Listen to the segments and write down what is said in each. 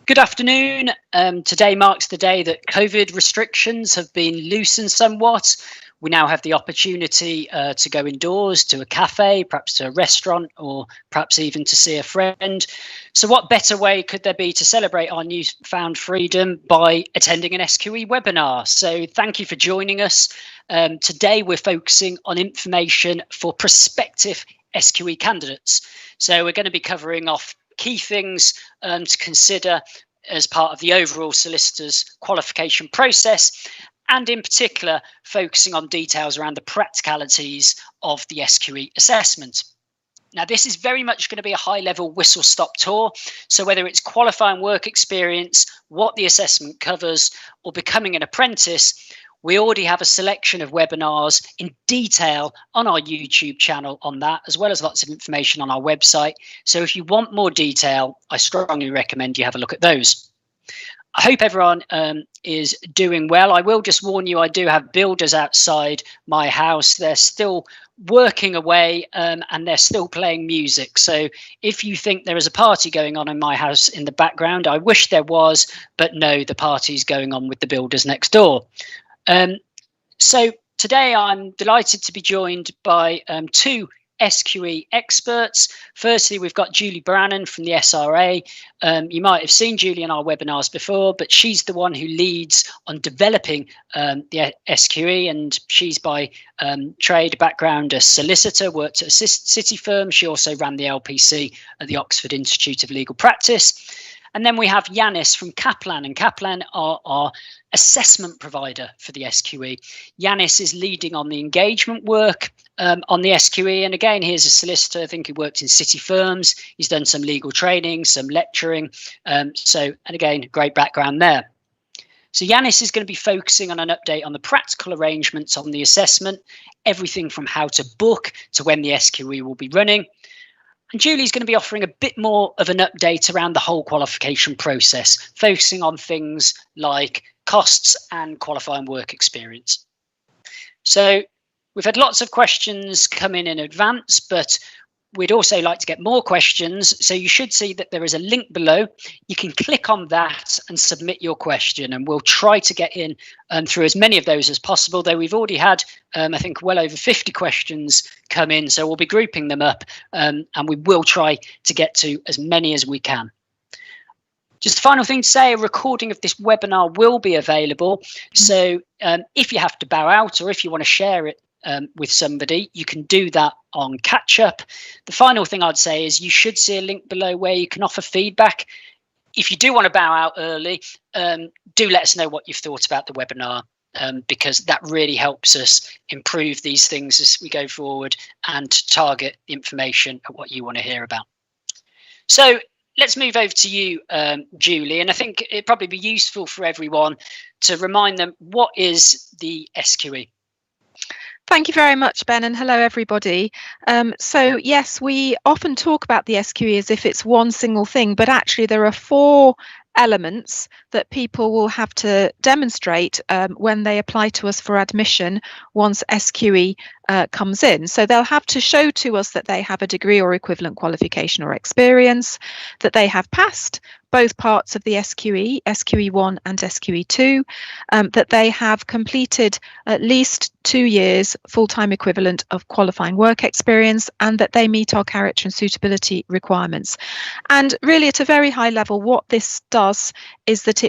Good afternoon. Today marks the day that COVID restrictions have been loosened somewhat. We now have the opportunity to go indoors to a cafe, perhaps to a restaurant, or perhaps even to see a friend. So what better way could there be to celebrate our newfound freedom by attending an SQE webinar? So thank you for joining us. Today we're focusing on information for prospective SQE candidates. So we're going to be covering off key things to consider as part of the overall solicitor's qualification process, and in particular focusing on details around the practicalities of the SQE assessment. Now, this is very much going to be a high-level whistle-stop tour, so whether it's qualifying work experience, what the assessment covers, or becoming an apprentice, we already have a selection of webinars in detail on our YouTube channel on that, as well as lots of information on our website. So if you want more detail, I strongly recommend you have a look at those. I hope everyone is doing well. I will just warn you, I do have builders outside my house. They're still working away and they're still playing music. So if you think there is a party going on in my house in the background, I wish there was, but no, the party's going on with the builders next door. So today I'm delighted to be joined by two SQE experts. Firstly, we've got Julie Brannan from the SRA. You might have seen Julie in our webinars before, but she's the one who leads on developing the SQE, and she's by trade background a solicitor, worked at a city firm. She also ran the LPC at the Oxford Institute of Legal Practice. And then we have Yanis from Kaplan, and Kaplan are our assessment provider for the SQE. Yanis is leading on the engagement work on the SQE. And again, he's a solicitor. I think he worked in city firms. He's done some legal training, some lecturing. And again, great background there. So Yanis is going to be focusing on an update on the practical arrangements on the assessment, everything from how to book to when the SQE will be running. And Julie's going to be offering a bit more of an update around the whole qualification process, focusing on things like costs and qualifying work experience. So we've had lots of questions come in advance, but we'd also like to get more questions. So you should see that there is a link below. You can click on that and submit your question, and we'll try to get in through as many of those as possible, though we've already had, I think, well over 50 questions come in. So we'll be grouping them up and we will try to get to as many as we can. Just the final thing to say, a recording of this webinar will be available. So if you have to bow out or if you want to share it with somebody, you can do that on catch up. The final thing I'd say is you should see a link below where you can offer feedback. If you do want to bow out early, do let us know what you've thought about the webinar, because that really helps us improve these things as we go forward and target the information at what you want to hear about. So let's move over to you, Julie, and I think it'd probably be useful for everyone to remind them, what is the SQE? Thank you very much, Ben, and hello, everybody. So yes, we often talk about the SQE as if it's one single thing, but actually there are four elements that people will have to demonstrate when they apply to us for admission once SQE comes in. So they'll have to show to us that they have a degree or equivalent qualification or experience, that they have passed both parts of the SQE, SQE1 and SQE2, that they have completed at least 2 years full-time equivalent of qualifying work experience, and that they meet our character and suitability requirements. And really at a very high level, what this does is that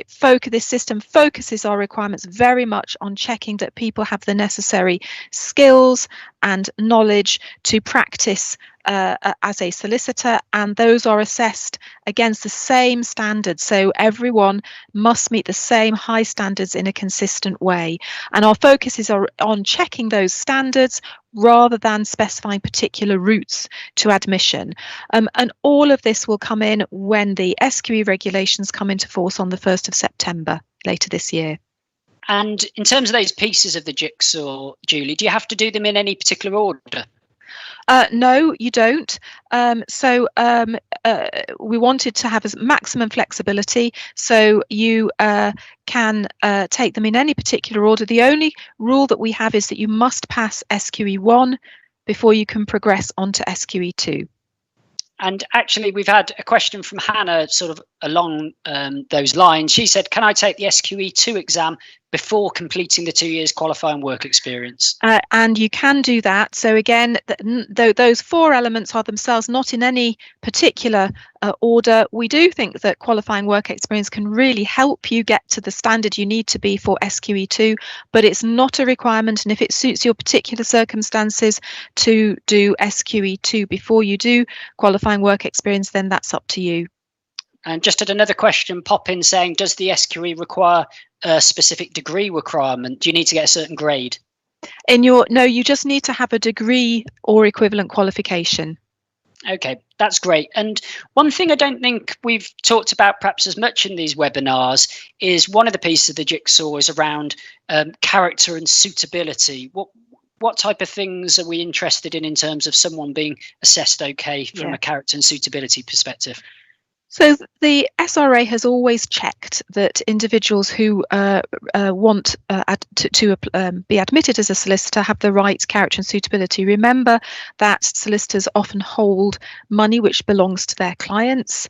this system focuses our requirements very much on checking that people have the necessary skills and knowledge to practice as a solicitor, and those are assessed against the same standards. So everyone must meet the same high standards in a consistent way. And our focus is on checking those standards rather than specifying particular routes to admission. And all of this will come in when the SQE regulations come into force on the 1st of September later this year. And in terms of those pieces of the jigsaw, Julie, do you have to do them in any particular order? No, you don't. We wanted to have as maximum flexibility, so you can take them in any particular order. The only rule that we have is that you must pass SQE1 before you can progress onto SQE2. And actually, we've had a question from Hannah sort of along those lines. She said, can I take the SQE2 exam before completing the 2 years qualifying work experience? And you can do that. So again, those 4 elements are themselves not in any particular order. We do think that qualifying work experience can really help you get to the standard you need to be for SQE2, but it's not a requirement. And if it suits your particular circumstances to do SQE2 before you do qualifying work experience, then that's up to you. And just had another question pop in saying, does the SQE require a specific degree requirement? Do you need to get a certain grade? No, you just need to have a degree or equivalent qualification. Okay, that's great. And one thing I don't think we've talked about perhaps as much in these webinars is one of the pieces of the jigsaw is around character and suitability. What type of things are we interested in terms of someone being assessed okay from a character and suitability perspective? So the SRA has always checked that individuals who want to be admitted as a solicitor have the right character and suitability. Remember that solicitors often hold money which belongs to their clients.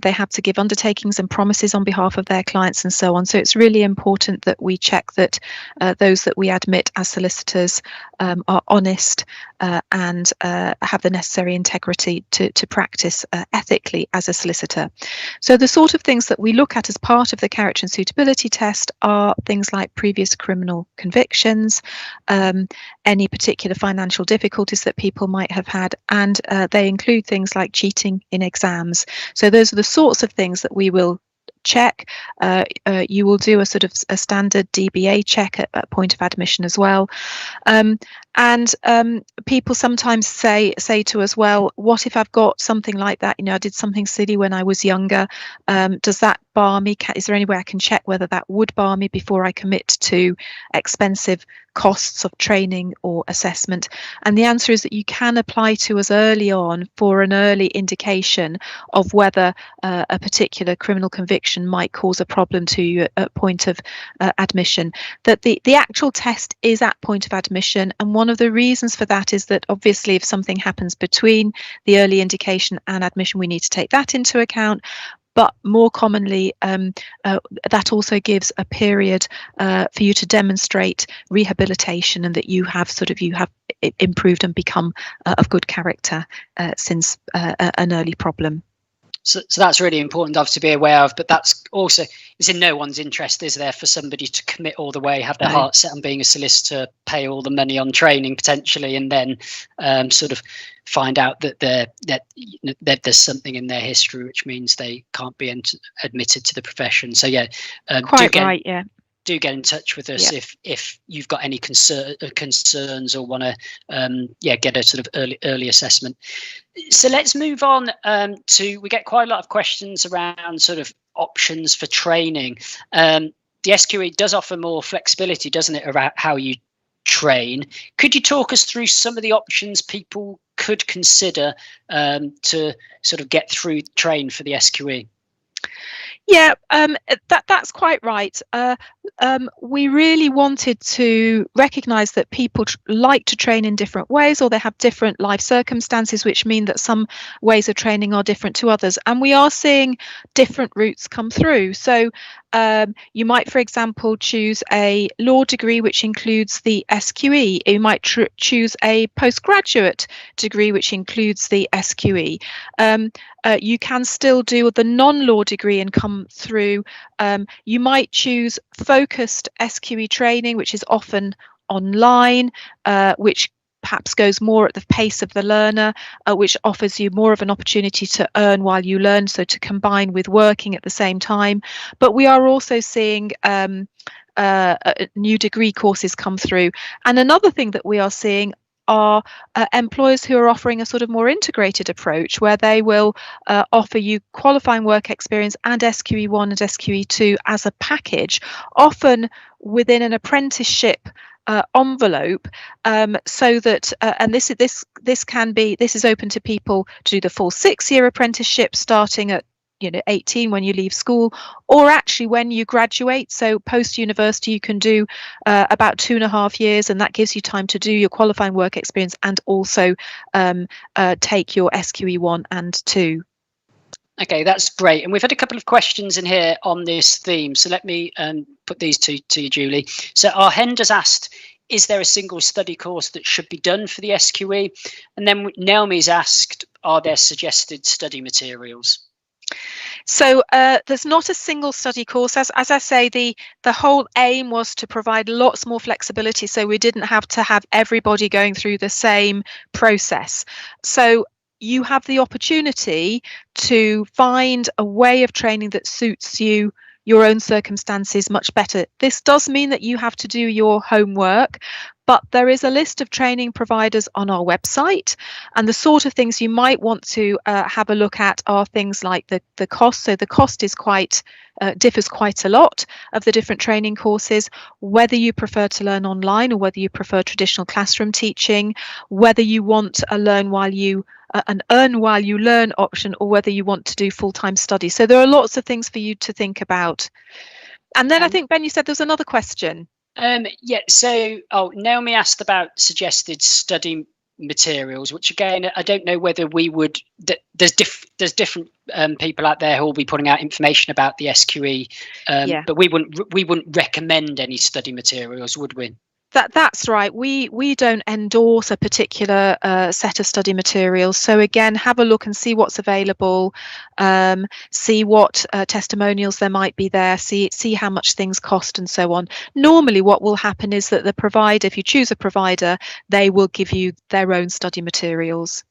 They have to give undertakings and promises on behalf of their clients and so on. So it's really important that we check that those that we admit as solicitors are honest and have the necessary integrity to practice ethically as a solicitor. So the sort of things that we look at as part of the character and suitability test are things like previous criminal convictions, any particular financial difficulties that people might have had, and they include things like cheating in exams. So those are the sorts of things that we will check. You will do a sort of a standard DBA check at point of admission as well. And people sometimes say to us, well, what if I've got something like that? You know, I did something silly when I was younger. Does that bar me? Is there any way I can check whether that would bar me before I commit to expensive costs of training or assessment? And the answer is that you can apply to us early on for an early indication of whether a particular criminal conviction might cause a problem to you at point of admission. That the actual test is at point of admission, and one of the reasons for that is that obviously if something happens between the early indication and admission, we need to take that into account. But more commonly, that also gives a period for you to demonstrate rehabilitation and that you have improved and become of good character since an early problem. So that's really important to be aware of, but that's also, it's in no one's interest, is there, for somebody to commit all the way, have their heart set on being a solicitor, pay all the money on training potentially, and then sort of find out that there's something in their history which means they can't be admitted to the profession. So do get in touch with us if you've got any concerns or want to get a sort of early assessment. So let's move on we get quite a lot of questions around sort of options for training. The SQE does offer more flexibility, doesn't it, about how you train. Could you talk us through some of the options people could consider to sort of get through train for the SQE? Yeah, that's quite right. We really wanted to recognise that people like to train in different ways, or they have different life circumstances, which mean that some ways of training are different to others. And we are seeing different routes come through. So you might, for example, choose a law degree, which includes the SQE. You might choose a postgraduate degree, which includes the SQE. You can still do the non-law degree and come through. You might choose focused SQE training, which is often online, which perhaps goes more at the pace of the learner, which offers you more of an opportunity to earn while you learn, so to combine with working at the same time. But we are also seeing new degree courses come through. And another thing that we are seeing are employers who are offering a sort of more integrated approach, where they will offer you qualifying work experience and SQE1 and SQE2 as a package, often within an apprenticeship envelope, so that and this is open to people to do the full 6-year apprenticeship starting at 18 when you leave school, or actually when you graduate. So post university you can do about 2.5 years, and that gives you time to do your qualifying work experience and also take your SQE 1 and 2. Okay, that's great. And we've had a couple of questions in here on this theme. So let me put these to you, Julie. So our Hender's asked, is there a single study course that should be done for the SQE? And then Naomi's asked, are there suggested study materials? So there's not a single study course. As I say, the whole aim was to provide lots more flexibility, so we didn't have to have everybody going through the same process. So you have the opportunity to find a way of training that suits you, your own circumstances much better. This does mean that you have to do your homework, but there is a list of training providers on our website, and the sort of things you might want to have a look at are things like the cost. So the cost is differs quite a lot of the different training courses, whether you prefer to learn online or whether you prefer traditional classroom teaching, whether you want a learn while you an earn while you learn option, or whether you want to do full-time study. So there are lots of things for you to think about. And then I think, Ben, you said there's another question. Yeah, so Naomi asked about suggested study materials, which again, I don't know whether we would, there's different people out there who will be putting out information about the SQE, but we wouldn't recommend any study materials, would we? That's right. We don't endorse a particular set of study materials. So again, have a look and see what's available, see what testimonials there might be there, see how much things cost and so on. Normally what will happen is that the provider, if you choose a provider, they will give you their own study materials.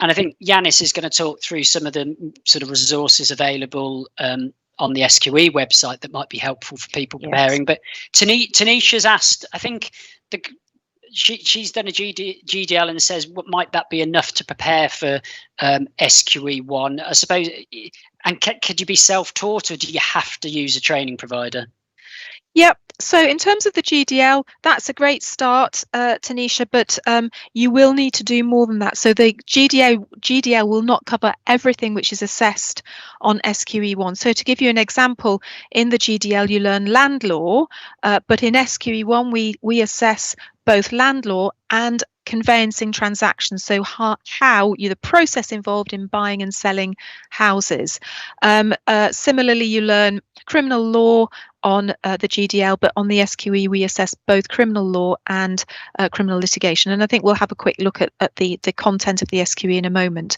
And I think Yanis is going to talk through some of the sort of resources available on the SQE website that might be helpful for people preparing. Yes. But Tanisha's asked, I think she's done a GDL and says, what might that be enough to prepare for SQE 1? I suppose, and could you be self-taught, or do you have to use a training provider? Yep. So in terms of the GDL, that's a great start, Tanisha, but you will need to do more than that. So the GDL will not cover everything which is assessed on SQE 1. So to give you an example, in the GDL you learn land law, but in SQE 1 we assess both land law and conveyancing transactions, so how the process involved in buying and selling houses. Similarly, you learn criminal law on the GDL, but on the SQE we assess both criminal law and criminal litigation, and I think we'll have a quick look at the content of the SQE in a moment.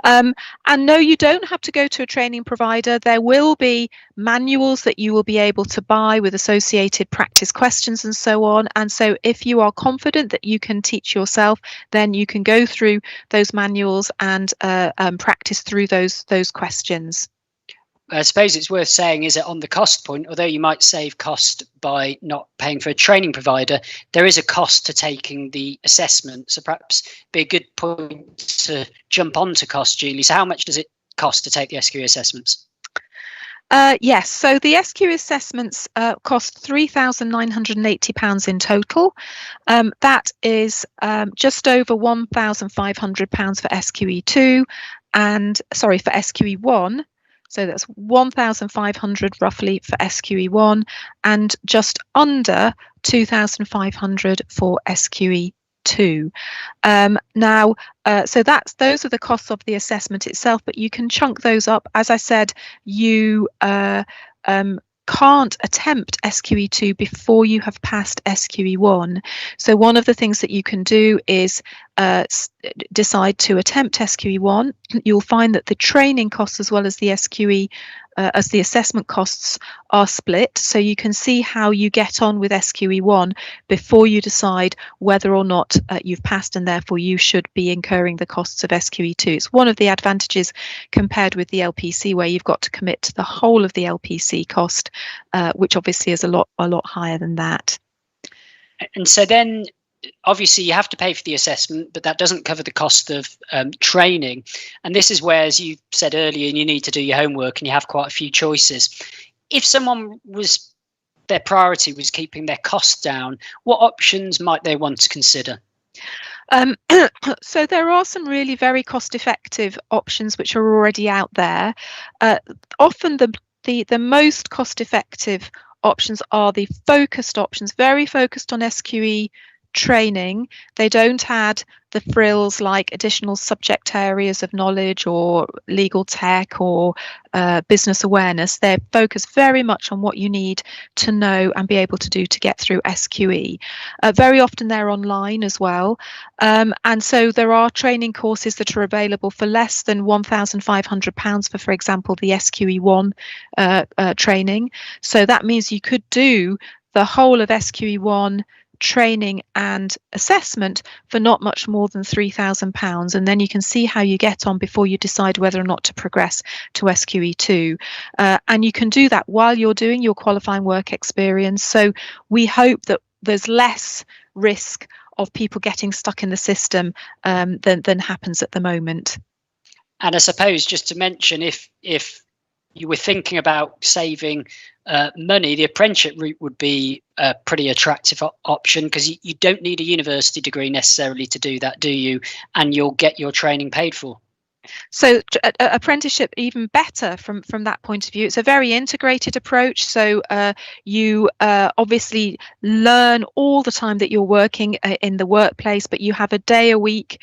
And no, you don't have to go to a training provider. There will be manuals that you will be able to buy with associated practice questions and so on, and so if you are confident that you can teach yourself, then you can go through those manuals and practice through those questions. I suppose it's worth saying is that on the cost point, although you might save cost by not paying for a training provider, there is a cost to taking the assessment. So perhaps be a good point to jump onto cost, Julie. So how much does it cost to take the SQE assessments? Yes, so the SQE assessments cost £3,980 in total. That is just over £1,500 for SQE2 and for SQE 1. So that's 1,500 roughly for SQE 1 and just under 2,500 for SQE 2. Now, so those are the costs of the assessment itself, but you can chunk those up. As I said, you can't attempt SQE 2 before you have passed SQE 1. So one of the things that you can do is decide to attempt SQE 1. You'll find that the training costs as well as the SQE as the assessment costs are split, so you can see how you get on with SQE 1 before you decide whether or not you've passed, and therefore you should be incurring the costs of SQE 2. It's one of the advantages compared with the LPC, where you've got to commit to the whole of the LPC cost, which obviously is a lot higher than that. And so then obviously you have to pay for the assessment, but that doesn't cover the cost of training. And this is where, as you said earlier, you need to do your homework and you have quite a few choices. If someone their priority was keeping their costs down, what options might they want to consider? So there are some really very cost-effective options which are already out there. Often the most cost-effective options are the focused options, very focused on SQE training. They don't add the frills like additional subject areas of knowledge or legal tech or business awareness. They're focused very much on what you need to know and be able to do to get through SQE. Very often they're online as well. And so there are training courses that are available for less than £1,500 for example, the SQE1 training. So that means you could do the whole of SQE1 training and assessment for not much more than £3,000, and then you can see how you get on before you decide whether or not to progress to SQE2. And you can do that while you're doing your qualifying work experience. So we hope that there's less risk of people getting stuck in the system than happens at the moment. And I suppose just to mention, if you were thinking about saving money, the apprenticeship route would be a pretty attractive option, because you don't need a university degree necessarily to do that, do you? And you'll get your training paid for. So apprenticeship even better from that point of view. It's a very integrated approach. So you obviously learn all the time that you're working in the workplace, but you have a day a week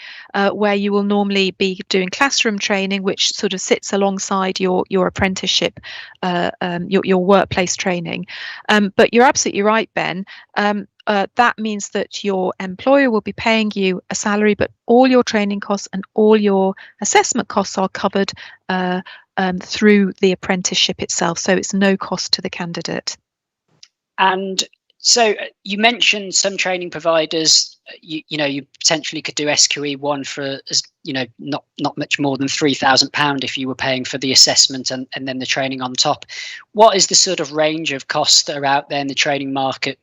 where you will normally be doing classroom training, which sort of sits alongside your apprenticeship, your workplace training. But you're absolutely right, Ben. That means that your employer will be paying you a salary, but all your training costs and all your assessment costs are covered through the apprenticeship itself. So it's no cost to the candidate. And so you mentioned some training providers, you potentially could do SQE1 for, not much more than £3,000 if you were paying for the assessment and then the training on top. What is the sort of range of costs that are out there in the training market?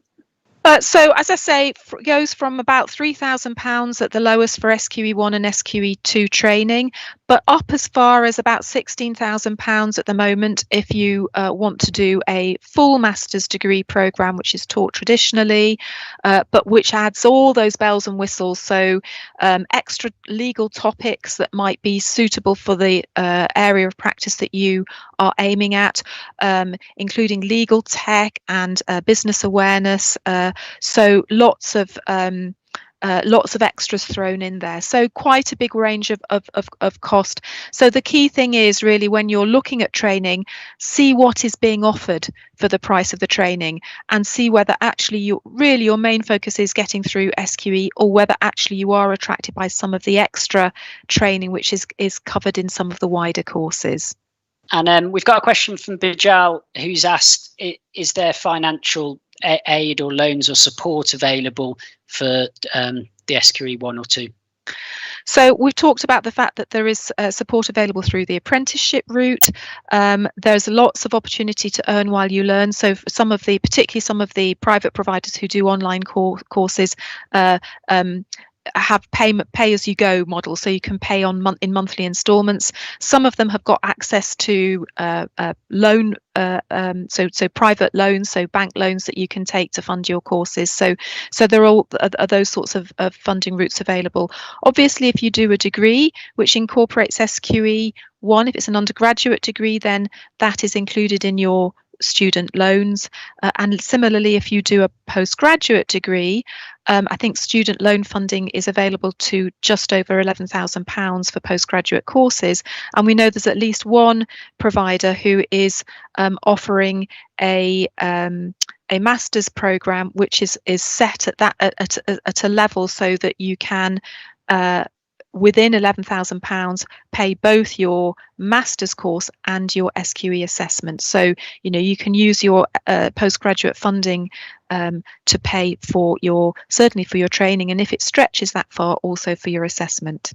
So, as I say, goes from about £3,000 at the lowest for SQE1 and SQE2 training, but up as far as about £16,000 at the moment if you want to do a full master's degree programme, which is taught traditionally, but which adds all those bells and whistles. So extra legal topics that might be suitable for the area of practice that you are aiming at, including legal tech and business awareness. So lots of extras thrown in there. So quite a big range of cost. So the key thing is really, when you're looking at training, see what is being offered for the price of the training, and see whether actually your main focus is getting through SQE, or whether actually you are attracted by some of the extra training which is covered in some of the wider courses. And we've got a question from Bijal, who's asked, is there financial aid or loans or support available for the SQE 1 or 2? So we've talked about the fact that there is support available through the apprenticeship route. There's lots of opportunity to earn while you learn. So for particularly some of the private providers who do online courses, have pay as you go model, so you can pay in monthly installments. Some of them have got access to loan, so private loans, so bank loans that you can take to fund your courses. So there are those sorts of funding routes available. Obviously, if you do a degree which incorporates SQE1, if it's an undergraduate degree, then that is included in your student loans, and similarly if you do a postgraduate degree, I think student loan funding is available to just over £11,000 for postgraduate courses, and we know there's at least one provider who is offering a master's program which is set at that at a level so that you can within £11,000 pay both your master's course and your SQE assessment. So you can use your postgraduate funding to pay for certainly for your training, and if it stretches that far, also for your assessment.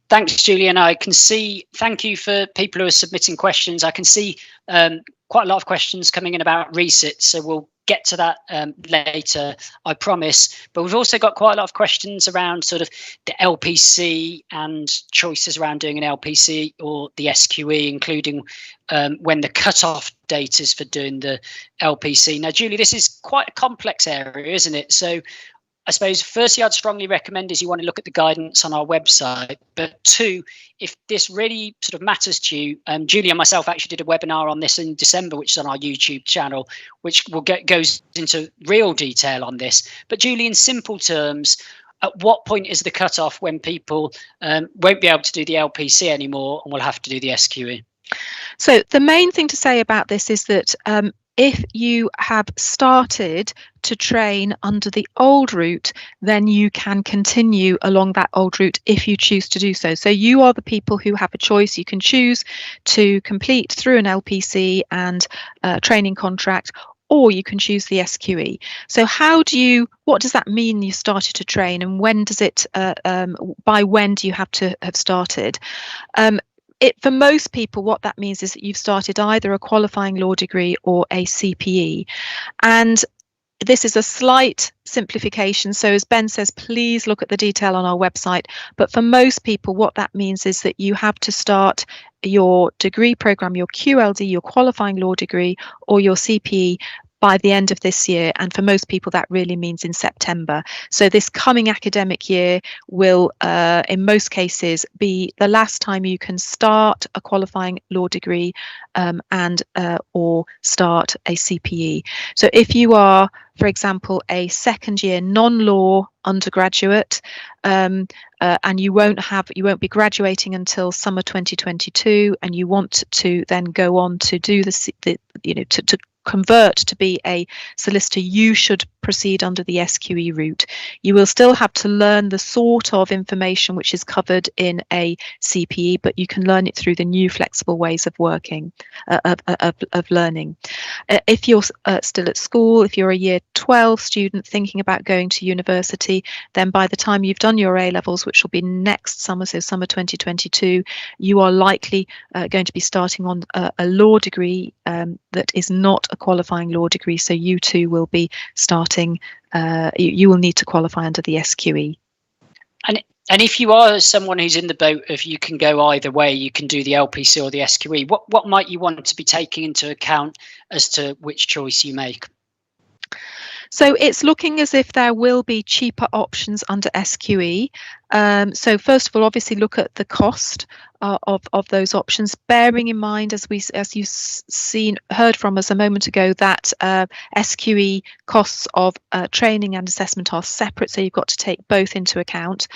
Thanks, Julie. And I can see, thank you for people who are submitting questions. I can see quite a lot of questions coming in about resits, so we'll get to that later, I promise. But we've also got quite a lot of questions around sort of the LPC and choices around doing an LPC or the SQE, including when the cut-off date is for doing the LPC. Now, Julie, this is quite a complex area, isn't it? So I suppose, firstly, I'd strongly recommend is you want to look at the guidance on our website. But two, if this really sort of matters to you, Julie and myself actually did a webinar on this in December, which is on our YouTube channel, which goes into real detail on this. But Julie, in simple terms, at what point is the cutoff when people won't be able to do the LPC anymore and will have to do the SQE? So the main thing to say about this is that if you have started to train under the old route, then you can continue along that old route if you choose to do so. So you are the people who have a choice. You can choose to complete through an LPC and training contract, or you can choose the SQE. So what does that mean you started to train, and when does it, by when do you have to have started? For most people, what that means is that you've started either a qualifying law degree or a CPE. And this is a slight simplification. So as Ben says, please look at the detail on our website. But for most people, what that means is that you have to start your degree program, your QLD, your qualifying law degree, or your CPE by the end of this year. And for most people, that really means in September. So this coming academic year will, in most cases, be the last time you can start a qualifying law degree and or start a CPE. So if you are, for example, a second year non-law undergraduate, and you won't be graduating until summer 2022, and you want to then go on to do to convert to be a solicitor, you should proceed under the SQE route. You will still have to learn the sort of information which is covered in a CPE, but you can learn it through the new flexible ways of working, of learning. If you're still at school, if you're a year 12 student thinking about going to university, then by the time you've done your A-levels, which will be next summer, so summer 2022, you are likely going to be starting on a law degree that is not a qualifying law degree. So you too will be starting, you will need to qualify under the SQE. And if you are someone who's in the boat of you can go either way, you can do the LPC or the SQE, what might you want to be taking into account as to which choice you make? So it's looking as if there will be cheaper options under SQE. So first of all, obviously look at the cost of those options, bearing in mind, as you've heard from us a moment ago, that SQE costs of training and assessment are separate, so you've got to take both into account.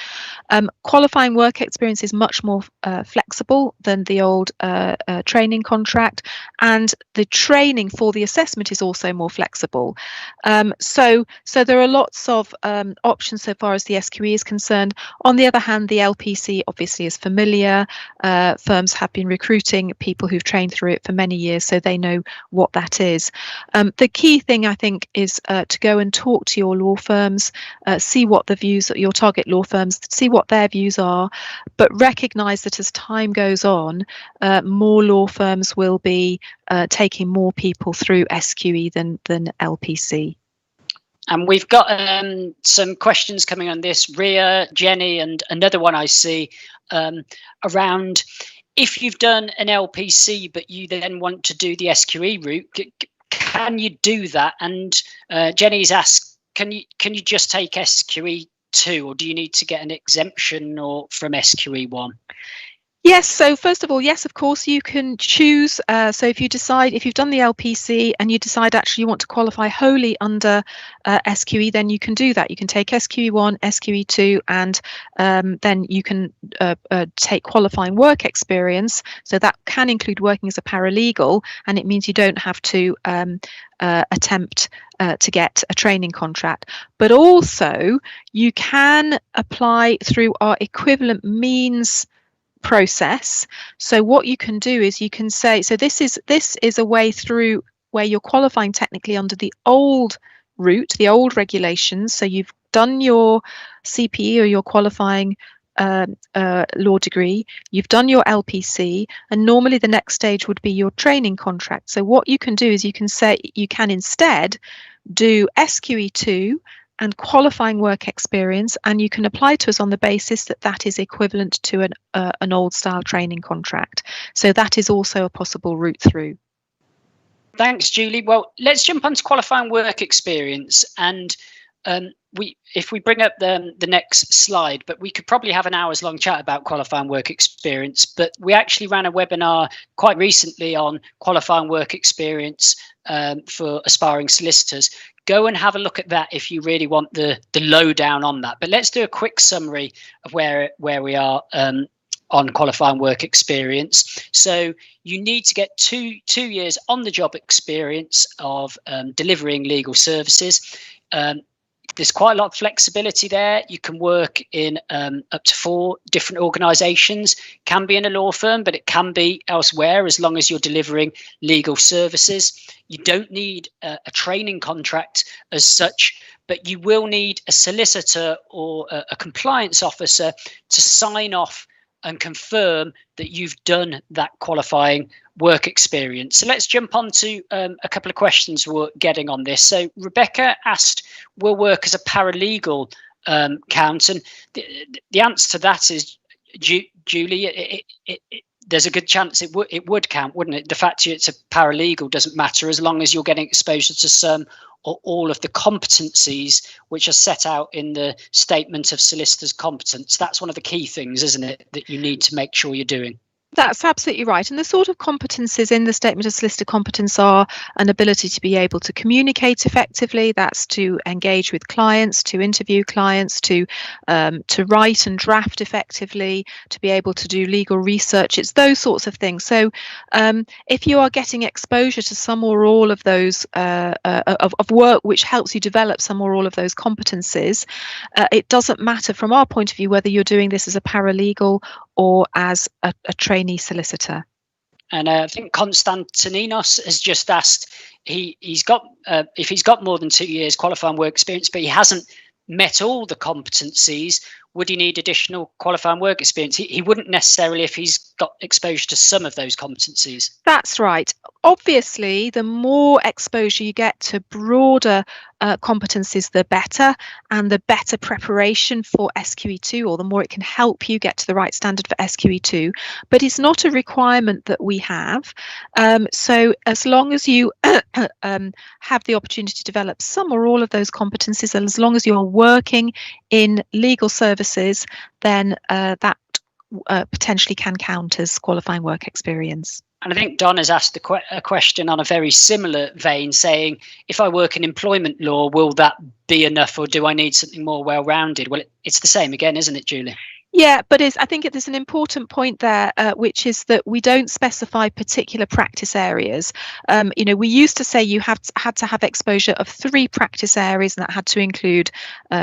Qualifying work experience is much more flexible than the old training contract, and the training for the assessment is also more flexible. So there are lots of options so far as the SQE is concerned. On the other hand, the LPC obviously is familiar. Firms have been recruiting people who've trained through it for many years, so they know what that is. The key thing, I think, is to go and talk to your law firms, see what the views, your target law firms, see what their views are, but recognise that as time goes on, more law firms will be taking more people through SQE than LPC. And we've got some questions coming on this. Ria, Jenny, and another one I see around if you've done an LPC but you then want to do the SQE route, can you do that? And Jenny's asked, can you just take SQE 2, or do you need to get an exemption or from SQE 1? Yes, so first of all, yes, of course, you can choose. So if you've done the LPC and you decide actually you want to qualify wholly under SQE, then you can do that. You can take SQE 1, SQE 2, and then you can take qualifying work experience. So that can include working as a paralegal, and it means you don't have to attempt to get a training contract. But also, you can apply through our equivalent means process. So what you can do is you can say, so this is a way through where you're qualifying technically under the old route, the old regulations. So you've done your CPE or your qualifying law degree, you've done your LPC, and normally the next stage would be your training contract. So what you can do is you can instead do SQE2 and qualifying work experience, and you can apply to us on the basis that that is equivalent to an old style training contract. So that is also a possible route through. Thanks, Julie. Well, let's jump on to qualifying work experience. And if we bring up the next slide, but we could probably have an hour's long chat about qualifying work experience. But we actually ran a webinar quite recently on qualifying work experience for aspiring solicitors. Go and have a look at that if you really want the lowdown on that. But let's do a quick summary of where we are on qualifying work experience. So you need to get two years on the job experience of delivering legal services. There's quite a lot of flexibility there. You can work in up to 4 different organisations. Can be in a law firm, but it can be elsewhere as long as you're delivering legal services. You don't need a training contract as such, but you will need a solicitor or a compliance officer to sign off and confirm that you've done that qualifying work experience. So let's jump on to a couple of questions we're getting on this. So Rebecca asked, will work as a paralegal count? And the answer to that is, Julie, there's a good chance it would count, wouldn't it? The fact it's a paralegal doesn't matter as long as you're getting exposure to some or all of the competencies which are set out in the statement of solicitor's competence. That's one of the key things, isn't it, that you need to make sure you're doing? That's absolutely right. And the sort of competencies in the statement of solicitor competence are an ability to be able to communicate effectively. That's to engage with clients, to interview clients, to write and draft effectively, to be able to do legal research. It's those sorts of things. So if you are getting exposure to some or all of those of work which helps you develop some or all of those competencies, it doesn't matter from our point of view whether you're doing this as a paralegal or as a trainee solicitor. And I think Konstantininos has just asked, he's got if he's got more than 2 years qualifying work experience, but he hasn't met all the competencies, would he need additional qualifying work experience? He wouldn't necessarily if he's got exposure to some of those competencies. That's right. Obviously, the more exposure you get to broader competencies, the better, and the better preparation for SQE2, or the more it can help you get to the right standard for SQE2. But it's not a requirement that we have. So as long as you have the opportunity to develop some or all of those competencies, and as long as you're working in legal services, then that potentially can count as qualifying work experience. And I think Don has asked a question on a very similar vein, saying, if I work in employment law, will that be enough, or do I need something more well-rounded? Well, it's the same again, isn't it, Julie? Yeah, but I think there's an important point there, which is that we don't specify particular practice areas. We used to say you had to have exposure of 3 practice areas, and that had to include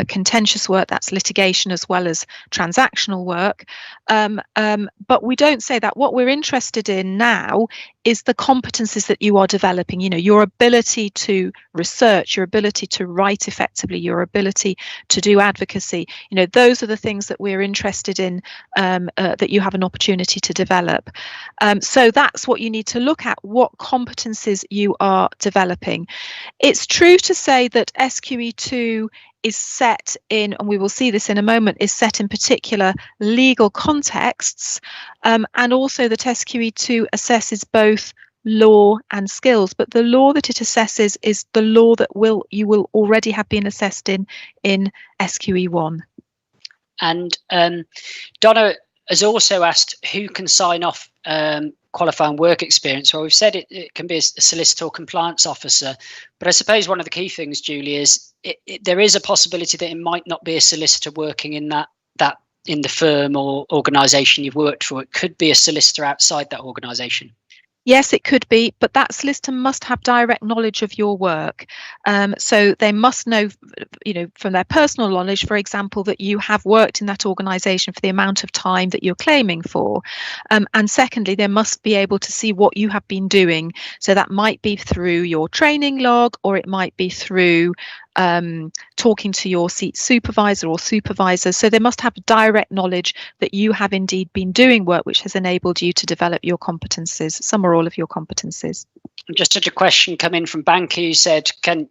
contentious work, that's litigation, as well as transactional work. But we don't say that. What we're interested in now is the competencies that you are developing, your ability to research, your ability to write effectively, your ability to do advocacy. Those are the things that we're interested in, that you have an opportunity to develop. So that's what you need to look at, what competencies you are developing. It's true to say that SQE2 is set in, and we will see this in a moment, is set in particular legal contexts, and also that SQE2 assesses both law and skills, but the law that it assesses is the law that you will already have been assessed in SQE1. And Donna has also asked, who can sign off qualifying work experience? Well, we've said it can be a solicitor or compliance officer, but I suppose one of the key things, Julie, is there is a possibility that it might not be a solicitor working in that in the firm or organisation you've worked for. It could be a solicitor outside that organisation. Yes, it could be, but that solicitor must have direct knowledge of your work. So they must know, from their personal knowledge, for example, that you have worked in that organisation for the amount of time that you're claiming for. And secondly, they must be able to see what you have been doing. So that might be through your training log, or it might be through talking to your seat supervisor or supervisors. So they must have direct knowledge that you have indeed been doing work which has enabled you to develop your competencies, some or all of your competencies. Just had a question come in from Banky who said, can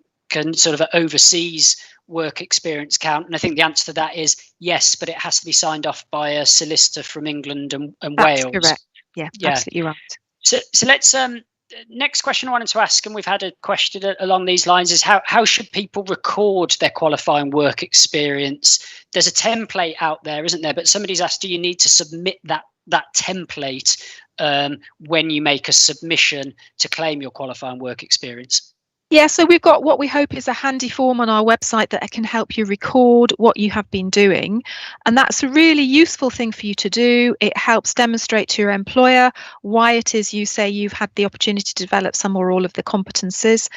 sort of overseas work experience count? And I think the answer to that is yes, but it has to be signed off by a solicitor from England and That's Wales. Correct. Yeah, absolutely right. So let's next question I wanted to ask, and we've had a question along these lines, is how should people record their qualifying work experience? There's a template out there, isn't there? But somebody's asked, do you need to submit that template when you make a submission to claim your qualifying work experience? Yeah, so we've got what we hope is a handy form on our website that can help you record what you have been doing. And that's a really useful thing for you to do. It helps demonstrate to your employer why it is you say you've had the opportunity to develop some or all of the competences.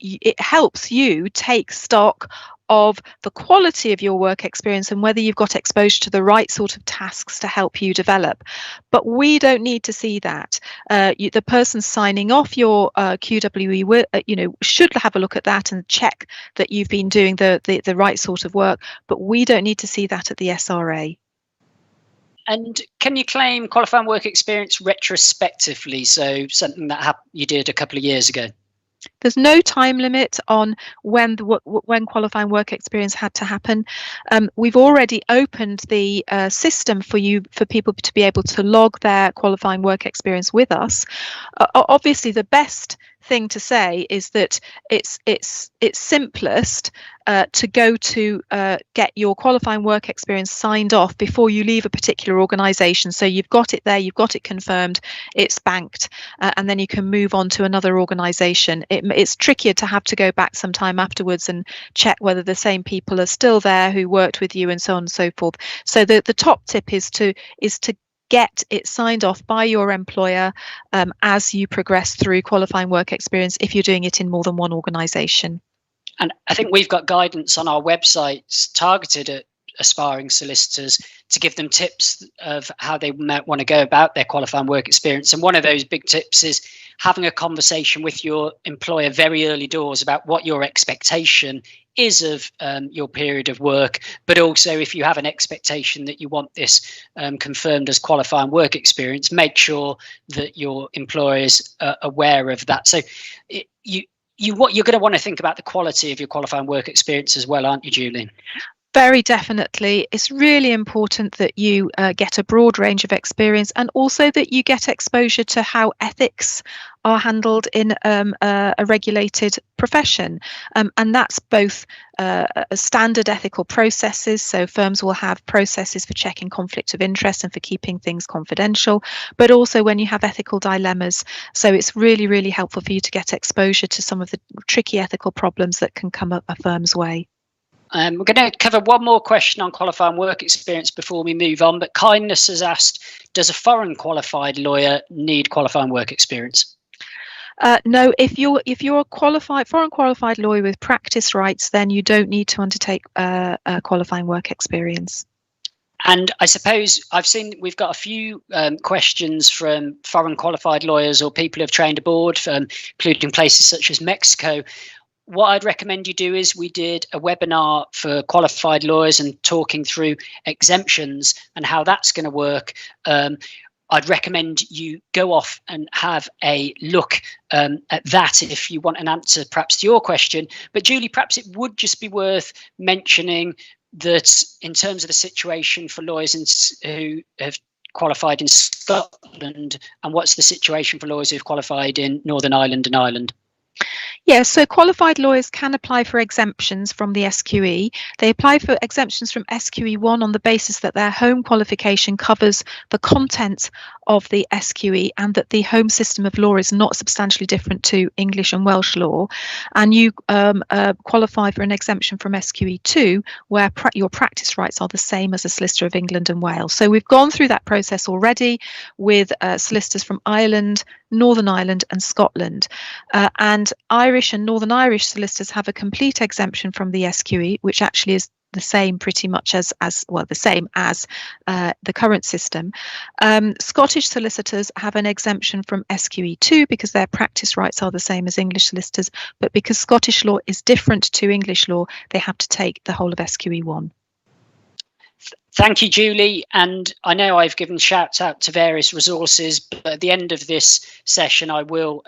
It helps you take stock of the quality of your work experience and whether you've got exposure to the right sort of tasks to help you develop. But we don't need to see that. The person signing off your QWE, should have a look at that and check that you've been doing the right sort of work. But we don't need to see that at the SRA. And can you claim qualifying work experience retrospectively? So something that you did a couple of years ago? There's no time limit on when qualifying work experience had to happen. We've already opened the system for people to be able to log their qualifying work experience with us. Obviously, the best thing to say is that it's simplest to go to get your qualifying work experience signed off before you leave a particular organisation. So you've got it there, you've got it confirmed, it's banked, and then you can move on to another organisation. It's trickier to have to go back some time afterwards and check whether the same people are still there who worked with you and so on and so forth. So the top tip is to get it signed off by your employer as you progress through qualifying work experience if you're doing it in more than one organisation. And I think we've got guidance on our websites targeted at aspiring solicitors to give them tips of how they might want to go about their qualifying work experience. And one of those big tips is having a conversation with your employer very early doors about what your expectation is of your period of work, but also if you have an expectation that you want this confirmed as qualifying work experience, make sure that your employer is aware of that. So what you're going to want to think about the quality of your qualifying work experience as well, aren't you, Julie? Very definitely. It's really important that you get a broad range of experience and also that you get exposure to how ethics are handled in a regulated profession. And that's both standard ethical processes. So firms will have processes for checking conflict of interest and for keeping things confidential, but also when you have ethical dilemmas. So it's really, really helpful for you to get exposure to some of the tricky ethical problems that can come up a firm's way. We're going to cover one more question on qualifying work experience before we move on, but Kindness has asked, does a foreign qualified lawyer need qualifying work experience? No, if you're a foreign qualified lawyer with practice rights, then you don't need to undertake qualifying work experience. And I suppose I've seen we've got a few questions from foreign qualified lawyers or people who have trained abroad, including places such as Mexico. What I'd recommend you do is we did a webinar for qualified lawyers and talking through exemptions and how that's going to work. I'd recommend you go off and have a look at that if you want an answer perhaps to your question. But Julie, perhaps it would just be worth mentioning that in terms of the situation for lawyers who have qualified in Scotland, and what's the situation for lawyers who've qualified in Northern Ireland and Ireland? Yes, so qualified lawyers can apply for exemptions from the SQE. They apply for exemptions from SQE1 on the basis that their home qualification covers the content of the SQE and that the home system of law is not substantially different to English and Welsh law. And you qualify for an exemption from SQE2 where your practice rights are the same as a solicitor of England and Wales. So we've gone through that process already with solicitors from Ireland, Northern Ireland and Scotland. And Irish and Northern Irish solicitors have a complete exemption from the SQE, which actually is the same pretty much as the same as the current system. Scottish solicitors have an exemption from SQE2 because their practice rights are the same as English solicitors, but because Scottish law is different to English law, they have to take the whole of SQE1. Thank you, Julie. And I know I've given shouts out to various resources, but at the end of this session, I will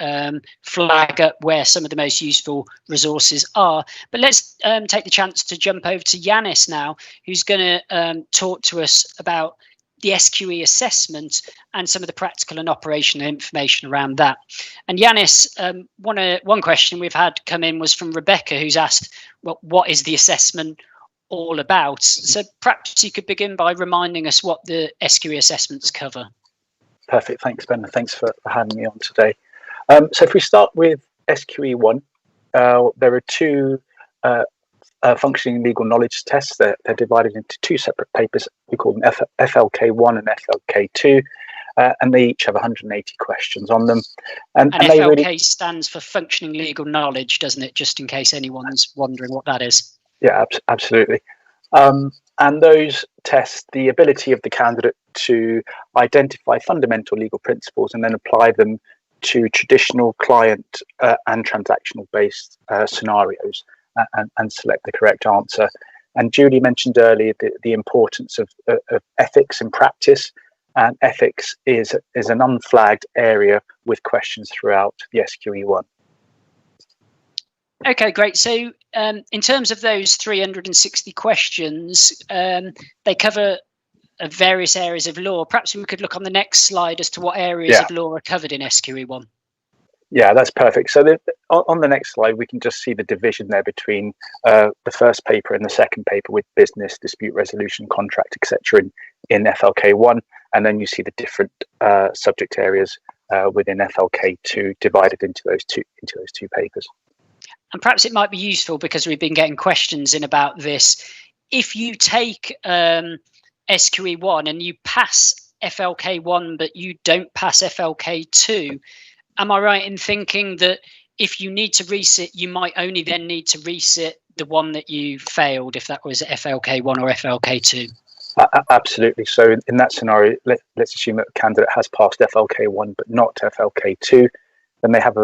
flag up where some of the most useful resources are. But let's take the chance to jump over to Yanis now, who's going to talk to us about the SQE assessment and some of the practical and operational information around that. And Yanis, one question we've had come in was from Rebecca, who's asked, well, what is the assessment all about? So perhaps you could begin by reminding us what the SQE assessments cover. Perfect. Thanks, Ben. Thanks for having me on today. So if we start with SQE1, there are two functioning legal knowledge tests. They're divided into two separate papers. We call them FLK1 and FLK2, and they each have 180 questions on them. And FLK they really stands for functioning legal knowledge, doesn't it? Just in case anyone's wondering what that is. Yeah, absolutely. And those test the ability of the candidate to identify fundamental legal principles and then apply them to traditional client and transactional based scenarios and select the correct answer. And Julie mentioned earlier the importance of ethics in practice, and ethics is an unflagged area with questions throughout the SQE1. Okay, great. So in terms of those 360 questions, they cover various areas of law. Perhaps we could look on the next slide as to what areas of law are covered in SQE1. Yeah, that's perfect. So on the next slide, we can just see the division there between the first paper and the second paper with business, dispute resolution, contract, etc. in FLK1, and then you see the different subject areas within FLK2 divided into those two papers. And perhaps it might be useful, because we've been getting questions in about this. If you take SQE1 and you pass FLK1 but you don't pass FLK2, am I right in thinking that if you need to resit, you might only then need to resit the one that you failed, if that was FLK1 or FLK2? Absolutely. So in that scenario, let's assume that the candidate has passed FLK1 but not FLK2, then they have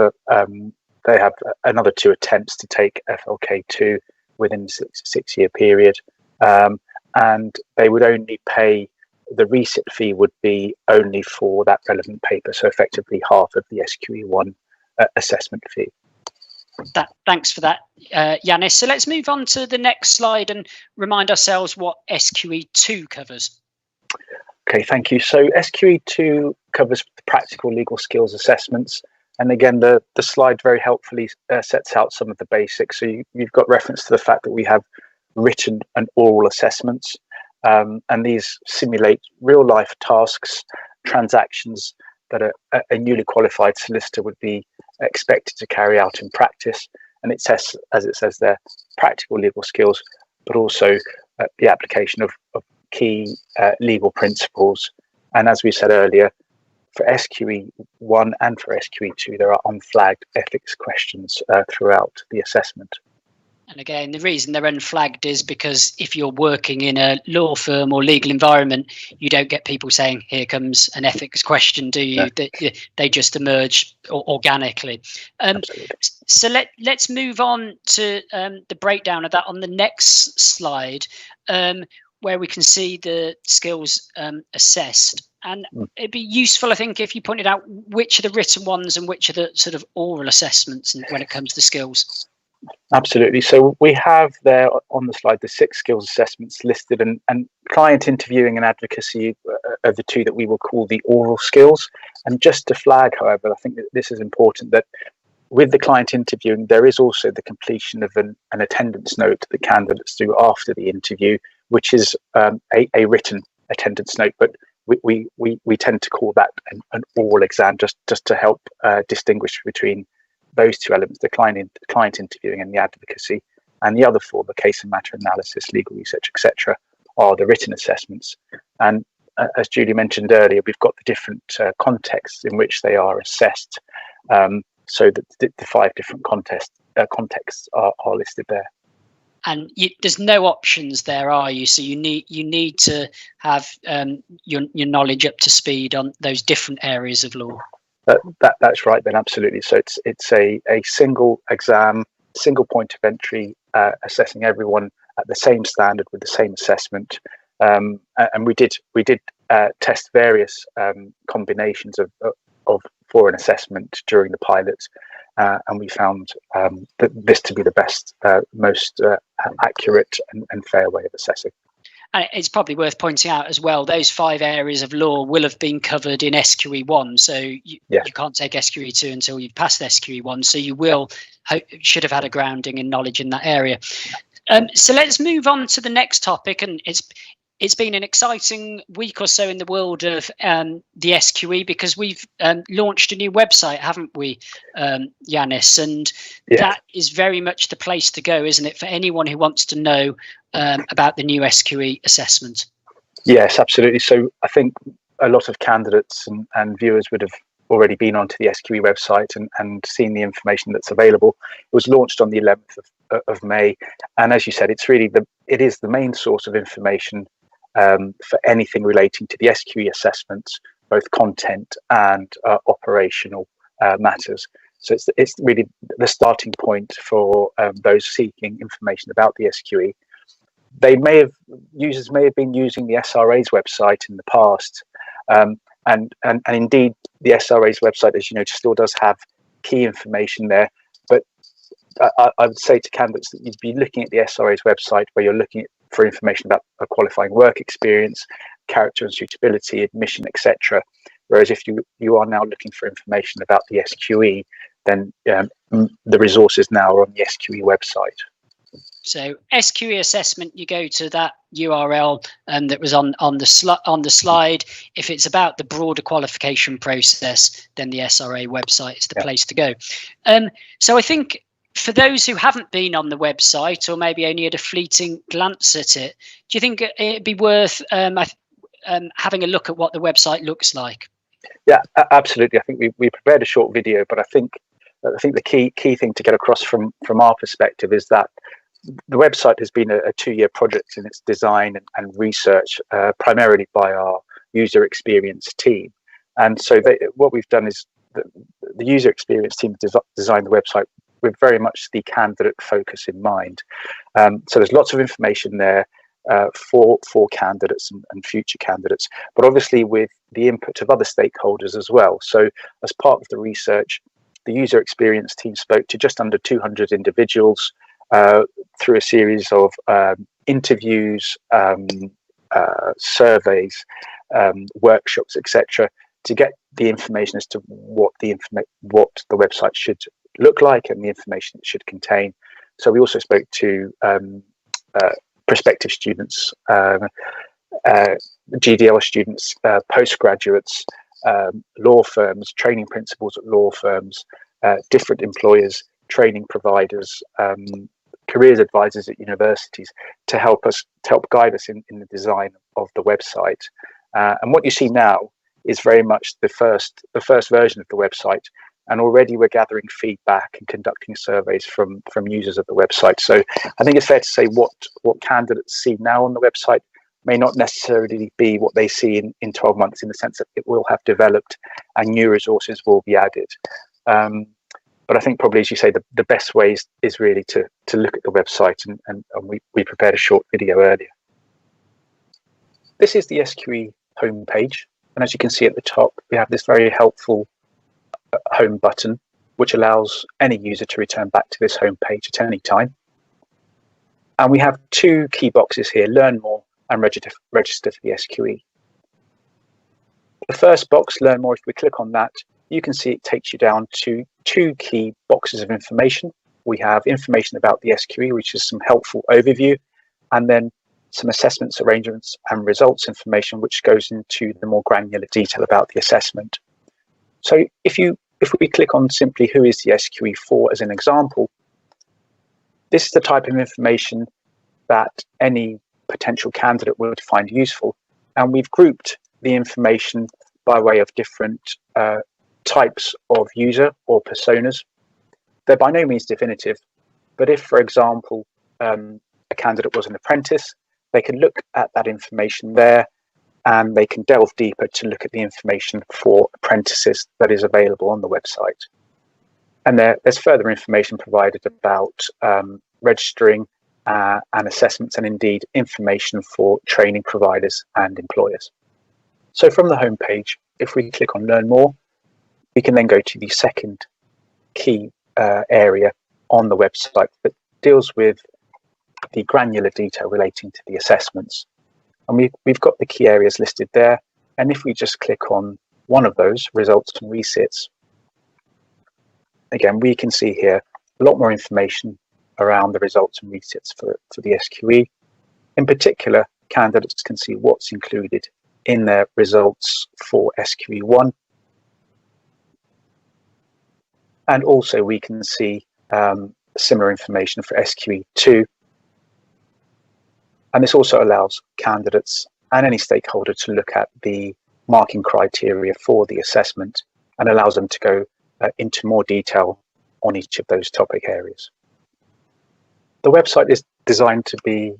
another 2 attempts to take FLK2 within the 6-year period, and they would only pay, the resit fee would be only for that relevant paper, so effectively half of the SQE1 assessment fee. Thanks for that, Yanis. So let's move on to the next slide and remind ourselves what SQE2 covers. Okay, thank you. So SQE2 covers the practical legal skills assessments. And again, the slide very helpfully sets out some of the basics. So you've got reference to the fact that we have written and oral assessments, and these simulate real life tasks, transactions that a newly qualified solicitor would be expected to carry out in practice. And it says, as it says there, practical legal skills, but also the application of key legal principles. And as we said earlier, for SQE1 and for SQE2, there are unflagged ethics questions throughout the assessment. And again, the reason they're unflagged is because if you're working in a law firm or legal environment, you don't get people saying, here comes an ethics question, do you? Yeah. They just emerge organically. So let's move on to the breakdown of that on the next slide, where we can see the skills assessed. And it'd be useful, I think, if you pointed out which are the written ones and which are the sort of oral assessments when it comes to skills. Absolutely. So we have there on the slide the 6 skills assessments listed, and client interviewing and advocacy are the 2 that we will call the oral skills. And just to flag, however, I think that this is important, that with the client interviewing, there is also the completion of an attendance note that candidates do after the interview, which is a written attendance note, but we tend to call that an oral exam, just to help distinguish between those 2 elements, the client interviewing and the advocacy. And the other 4, the case and matter analysis, legal research, etc., are the written assessments. And as Julie mentioned earlier, we've got the different contexts in which they are assessed, so that the 5 different contexts are listed there. And there's no options there, are you? So you need to have your knowledge up to speed on those different areas of law. That's right, then, absolutely. So it's a single exam, single point of entry, assessing everyone at the same standard with the same assessment. And we did test various combinations for an assessment during the pilots, and we found this to be the best, most accurate and fair way of assessing. And it's probably worth pointing out as well, those 5 areas of law will have been covered in SQE 1. So you can't take SQE 2 until you've passed SQE 1. So you should have had a grounding in knowledge in that area. So let's move on to the next topic. And it's been an exciting week or so in the world of the SQE, because we've launched a new website, haven't we, Yanis? And that is very much the place to go, isn't it, for anyone who wants to know about the new SQE assessment? Yes, absolutely. So I think a lot of candidates and viewers would have already been onto the SQE website and seen the information that's available. It was launched on the 11th of May, and as you said, it is the main source of information for anything relating to the SQE assessments, both content and operational matters. So it's really the starting point for those seeking information about the SQE. Users may have been using the SRA's website in the past, and indeed the SRA's website, as you know, still does have key information there. But I would say to candidates that you'd be looking at the SRA's website where you're looking for information about a qualifying work experience, character and suitability, admission, etc. Whereas if you are now looking for information about the SQE, then the resources now are on the SQE website. So SQE assessment, you go to that URL that was on the slide. If it's about the broader qualification process, then the SRA website is the place to go. So I think for those who haven't been on the website, or maybe only had a fleeting glance at it, do you think it'd be worth having a look at what the website looks like? Yeah, absolutely. I think we prepared a short video, but I think the key thing to get across from our perspective is that the website has been a 2-year project in its design and research, primarily by our user experience team. And so what we've done is the user experience team designed the website with very much the candidate focus in mind. So there's lots of information there for candidates and future candidates, but obviously with the input of other stakeholders as well. So as part of the research, the user experience team spoke to just under 200 individuals through a series of interviews, surveys, workshops, etc., to get the information as to what the website should look like and the information it should contain. So we also spoke to prospective students, GDL students, postgraduates, law firms, training principals at law firms, different employers, training providers, careers advisors at universities, to help guide us in the design of the website. And what you see now is very much the first version of the website, and already we're gathering feedback and conducting surveys from users of the website. So I think it's fair to say what candidates see now on the website may not necessarily be what they see in 12 months, in the sense that it will have developed and new resources will be added. But I think probably, as you say, the best way is really to look at the website, and we prepared a short video earlier. This is the SQE homepage, and as you can see at the top, we have this very helpful home button, which allows any user to return back to this homepage at any time. And we have 2 key boxes here: learn more and register for the SQE. The first box, learn more, if we click on that, you can see it takes you down to 2 key boxes of information. We have information about the SQE, which is some helpful overview, and then some assessments, arrangements, and results information, which goes into the more granular detail about the assessment. So if we click on simply who is the SQE for as an example, this is the type of information that any potential candidate would find useful. And we've grouped the information by way of different types of user or personas. They're by no means definitive, but if, for example, a candidate was an apprentice, they can look at that information there, and they can delve deeper to look at the information for apprentices that is available on the website. And there's further information provided about registering and assessments, and indeed information for training providers and employers. So from the home page, if we click on Learn More, we can then go to the second key area on the website that deals with the granular detail relating to the assessments. And we've got the key areas listed there. And if we just click on one of those, results and resits, again, we can see here a lot more information around the results and resits for the SQE. In particular, candidates can see what's included in their results for SQE1. And also we can see similar information for SQE2. And this also allows candidates and any stakeholder to look at the marking criteria for the assessment and allows them to go into more detail on each of those topic areas. The website is designed to be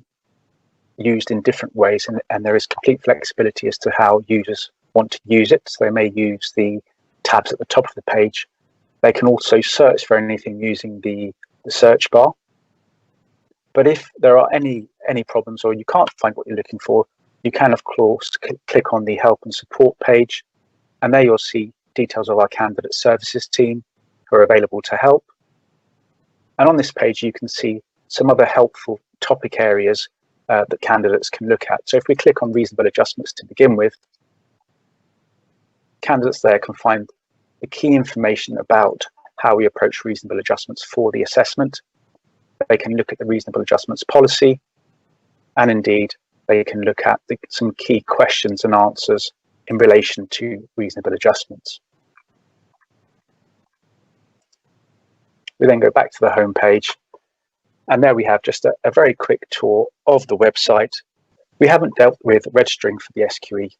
used in different ways, and there is complete flexibility as to how users want to use it. So they may use the tabs at the top of the page. They can also search for anything using the search bar. But if there are any problems or you can't find what you're looking for, you can, of course, click on the help and support page, and there you'll see details of our candidate services team who are available to help. And on this page, you can see some other helpful topic areas that candidates can look at. So if we click on reasonable adjustments to begin with, candidates there can find the key information about how we approach reasonable adjustments for the assessment. They can look at the reasonable adjustments policy, and indeed they can look at some key questions and answers in relation to reasonable adjustments. We then go back to the home page, and there we have just a very quick tour of the website. We haven't dealt with registering for the SQE,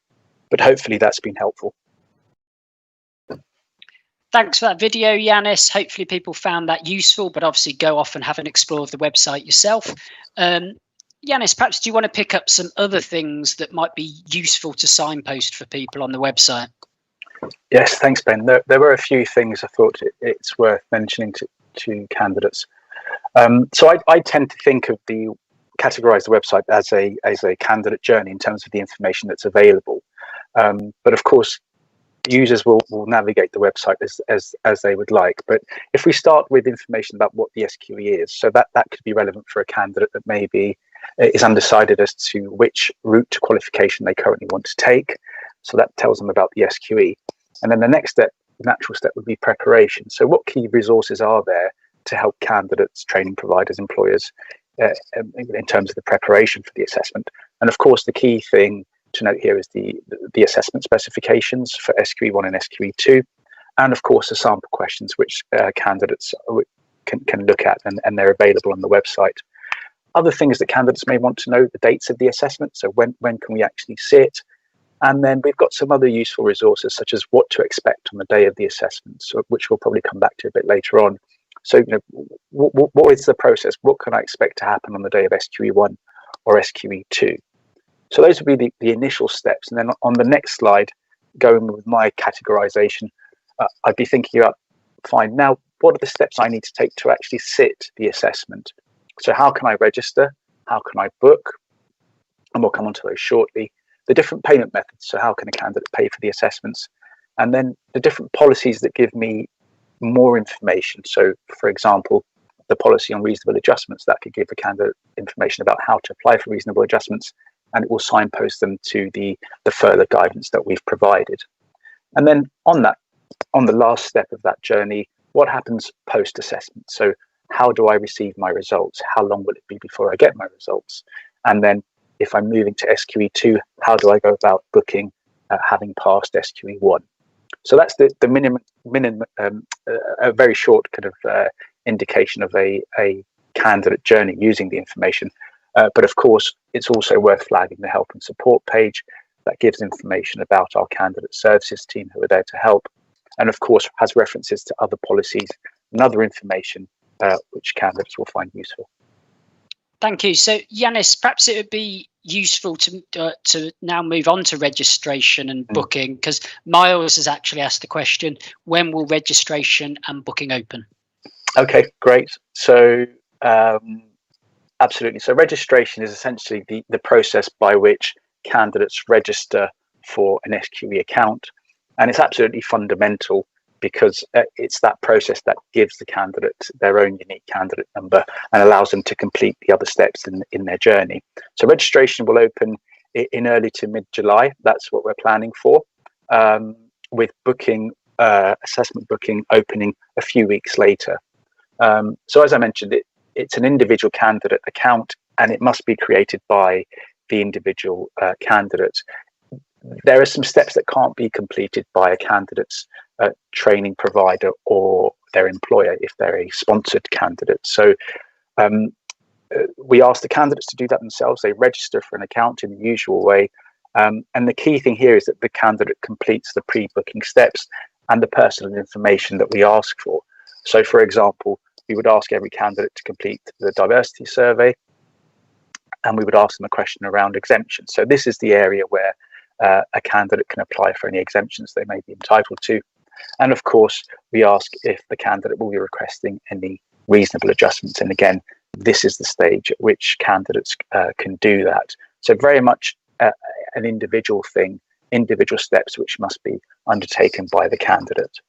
but hopefully that's been helpful. Thanks for that video, Yanis. Hopefully people found that useful, but obviously go off and have an explore of the website yourself. Yanis, perhaps do you want to pick up some other things that might be useful to signpost for people on the website? Yes, thanks, Ben. There were a few things I thought it's worth mentioning to candidates. So I tend to think of categorize the website as a candidate journey in terms of the information that's available. But of course, users will navigate the website as they would like. But if we start with information about what the SQE is, so that could be relevant for a candidate that maybe is undecided as to which route to qualification they currently want to take. So that tells them about the SQE. And then the next natural step would be preparation. So what key resources are there to help candidates, training providers, employers in terms of the preparation for the assessment? And of course, the key thing to note here is the assessment specifications for SQE1 and SQE2, and of course the sample questions which candidates can look at, and they're available on the website. Other things that candidates may want to know: the dates of the assessment, so when can we actually see it, and then we've got some other useful resources such as what to expect on the day of the assessment, so which we'll probably come back to a bit later on. So, what is the process? What can I expect to happen on the day of SQE1 or SQE2? So those would be the initial steps. And then on the next slide, going with my categorization, I'd be thinking about, fine, now what are the steps I need to take to actually sit the assessment? So how can I register? How can I book? And we'll come on to those shortly. The different payment methods. So how can a candidate pay for the assessments? And then the different policies that give me more information. So for example, the policy on reasonable adjustments, that could give a candidate information about how to apply for reasonable adjustments, and it will signpost them to the further guidance that we've provided. And then on the last step of that journey, what happens post-assessment? So how do I receive my results? How long will it be before I get my results? And then if I'm moving to SQE2, how do I go about booking having passed SQE1? So that's the minimum a very short kind of indication of a candidate journey using the information. But of course, it's also worth flagging the help and support page that gives information about our candidate services team who are there to help, and of course has references to other policies and other information which candidates will find useful. Thank you. So Yanis, perhaps it would be useful to now move on to registration and booking, because Miles has actually asked the question, when will registration and booking open? Okay, great. So absolutely. So registration is essentially the process by which candidates register for an SQE account. And it's absolutely fundamental because it's that process that gives the candidate their own unique candidate number and allows them to complete the other steps in their journey. So registration will open in early to mid-July. That's what we're planning for, with booking, assessment booking opening a few weeks later. So as I mentioned, it's an individual candidate account, and it must be created by the individual candidate. There are some steps that can't be completed by a candidate's training provider or their employer if they're a sponsored candidate. So we ask the candidates to do that themselves. They register for an account in the usual way. And the key thing here is that the candidate completes the pre-booking steps and the personal information that we ask for. So, for example, we would ask every candidate to complete the diversity survey, and we would ask them a question around exemptions. So this is the area where a candidate can apply for any exemptions they may be entitled to. And of course, we ask if the candidate will be requesting any reasonable adjustments. And again, this is the stage at which candidates can do that. So very much an individual thing, individual steps which must be undertaken by the candidate.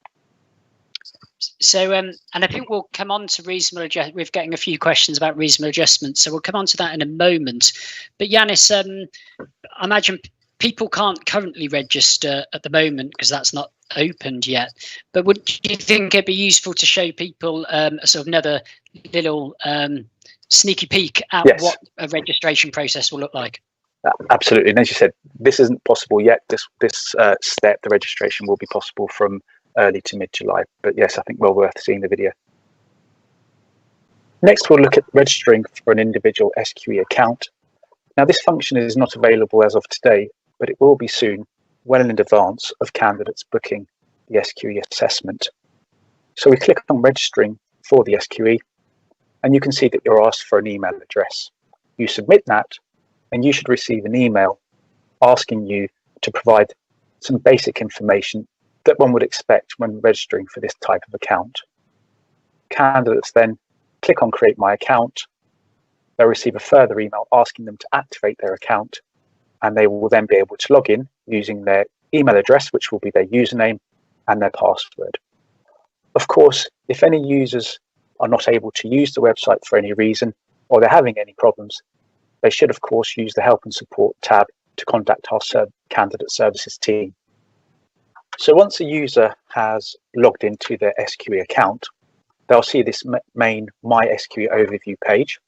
So, and I think we'll come on to reasonable adjustment. We're getting a few questions about reasonable adjustments, so we'll come on to that in a moment. But Yanis, I imagine people can't currently register at the moment because that's not opened yet. But would you think it'd be useful to show people a sort of another little sneaky peek at what a registration process will look like? Absolutely, and as you said, this isn't possible yet. This step, the registration, will be possible from early to mid-July. But yes, I think well worth seeing the video. Next, we'll look at registering for an individual SQE account. Now, this function is not available as of today, but it will be soon, well in advance of candidates booking the SQE assessment. So we click on registering for the SQE, and you can see that you're asked for an email address. You submit that, and you should receive an email asking you to provide some basic information that one would expect when registering for this type of account. Candidates then click on Create My Account. They'll receive a further email asking them to activate their account, and they will then be able to log in using their email address, which will be their username, and their password. Of course, if any users are not able to use the website for any reason, or they're having any problems, they should, of course, use the Help and Support tab to contact our candidate services team. So once a user has logged into their SQE account, they'll see this main My SQE overview page.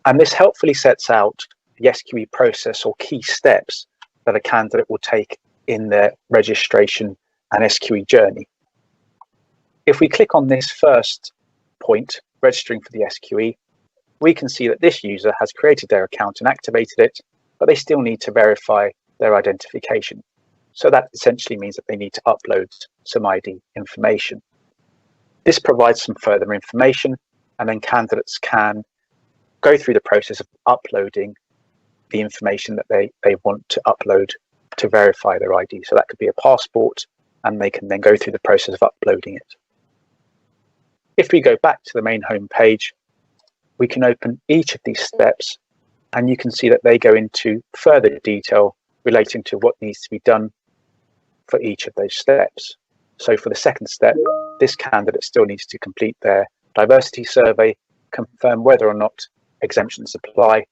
And this helpfully sets out the SQE process or key steps that a candidate will take in their registration and SQE journey. If we click on this first point, registering for the SQE, we can see that this user has created their account and activated it, but they still need to verify their identification. So that essentially means that they need to upload some ID information. This provides some further information, and then candidates can go through the process of uploading the information that they want to upload to verify their ID. So that could be a passport, and they can then go through the process of uploading it. If we go back to the main home page, we can open each of these steps, and you can see that they go into further detail relating to what needs to be done for each of those steps. So for the second step, this candidate still needs to complete their diversity survey, confirm whether or not exemptions apply,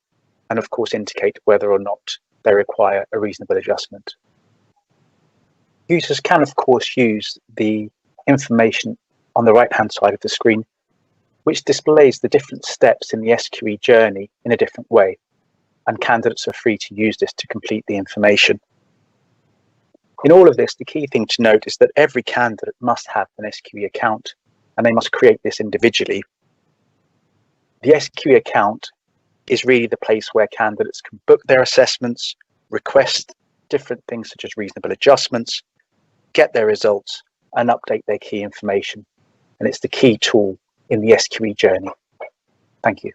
and of course indicate whether or not they require a reasonable adjustment. Users can of course use the information on the right hand side of the screen, which displays the different steps in the SQE journey in a different way, and candidates are free to use this to complete the information. In all of this, the key thing to note is that every candidate must have an SQE account, and they must create this individually. The SQE account is really the place where candidates can book their assessments, request different things such as reasonable adjustments, get their results, and update their key information. And it's the key tool in the SQE journey. Thank you.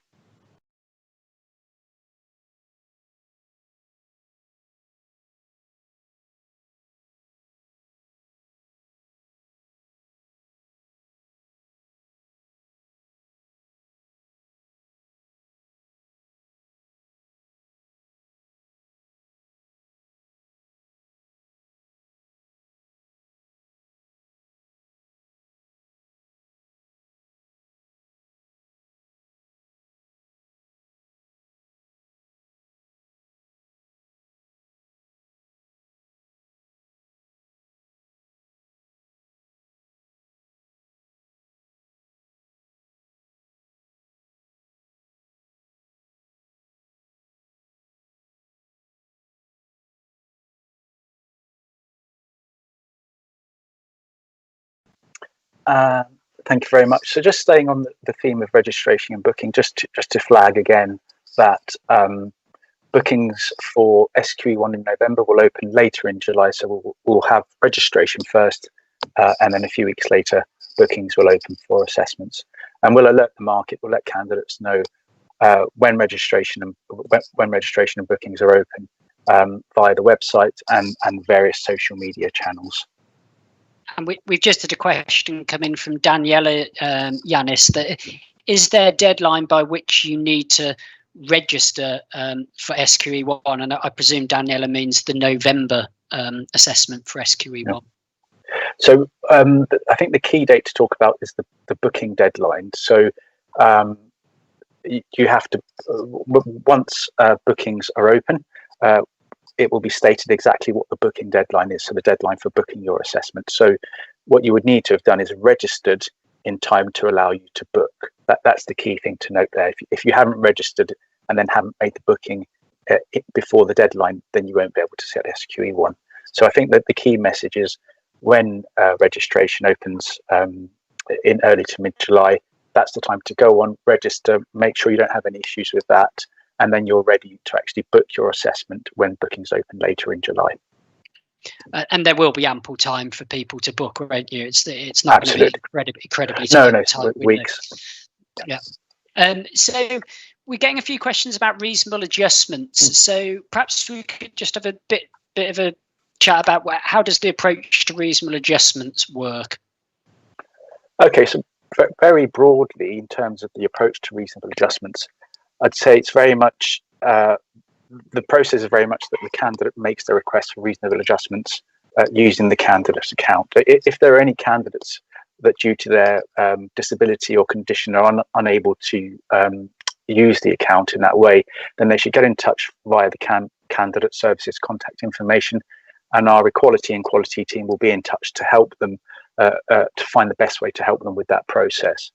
Thank you very much. So just staying on the theme of registration and booking, just to flag again that bookings for SQE1 in November will open later in July. So we'll have registration first, and then a few weeks later, bookings will open for assessments. And we'll alert the market, we'll let candidates know when registration and bookings are open via the website and various social media channels. And we've just had a question come in from Daniela Yanis, that is there a deadline by which you need to register for SQE1? And I presume Daniela means the November assessment for SQE1. Yeah. So I think the key date to talk about is the booking deadline. So you have to, once bookings are open, it will be stated exactly what the booking deadline is. So the deadline for booking your assessment. So what you would need to have done is registered in time to allow you to book. That's the key thing to note there. If you haven't registered and then haven't made the booking before the deadline, then you won't be able to set SQE1. So I think that the key message is when registration opens in early to mid-July, that's the time to go on, register, make sure you don't have any issues with that, and then you're ready to actually book your assessment when bookings open later in July. And there will be ample time for people to book, won't you? It's not going to be incredibly tight weeks. Yeah. So we're getting a few questions about reasonable adjustments. So perhaps we could just have a bit of a chat about how does the approach to reasonable adjustments work? Okay, so very broadly, in terms of the approach to reasonable adjustments, I'd say it's very much the process is very much that the candidate makes the request for reasonable adjustments using the candidate account. If there are any candidates that, due to their disability or condition, are unable to use the account in that way, then they should get in touch via the candidate services contact information, and our equality and quality team will be in touch to help them to find the best way to help them with that process.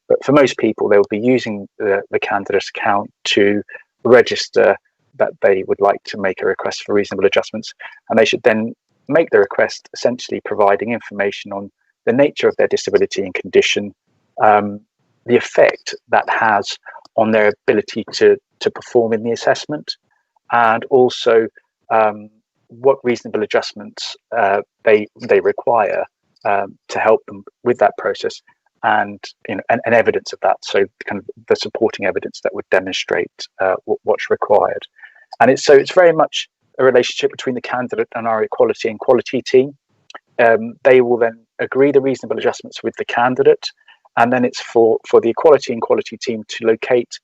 But for most people, they will be using the candidate account to register that they would like to make a request for reasonable adjustments, and they should then make the request, essentially providing information on the nature of their disability and condition, the effect that has on their ability to perform in the assessment, and also what reasonable adjustments they require to help them with that process, and evidence of that. So kind of the supporting evidence that would demonstrate what's required. And it's very much a relationship between the candidate and our equality and quality team. They will then agree the reasonable adjustments with the candidate, and then it's for the equality and quality team to locate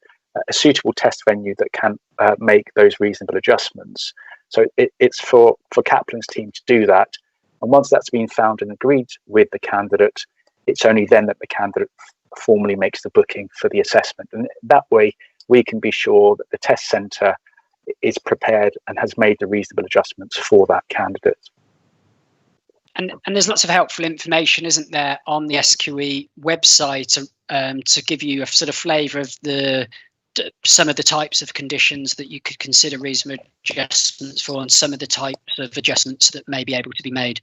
a suitable test venue that can make those reasonable adjustments. So it's for Kaplan's team to do that. And once that's been found and agreed with the candidate, it's only then that the candidate formally makes the booking for the assessment. And that way we can be sure that the test centre is prepared and has made the reasonable adjustments for that candidate. And there's lots of helpful information, isn't there, on the SQE website to give you a sort of flavour of some of the types of conditions that you could consider reasonable adjustments for, and some of the types of adjustments that may be able to be made.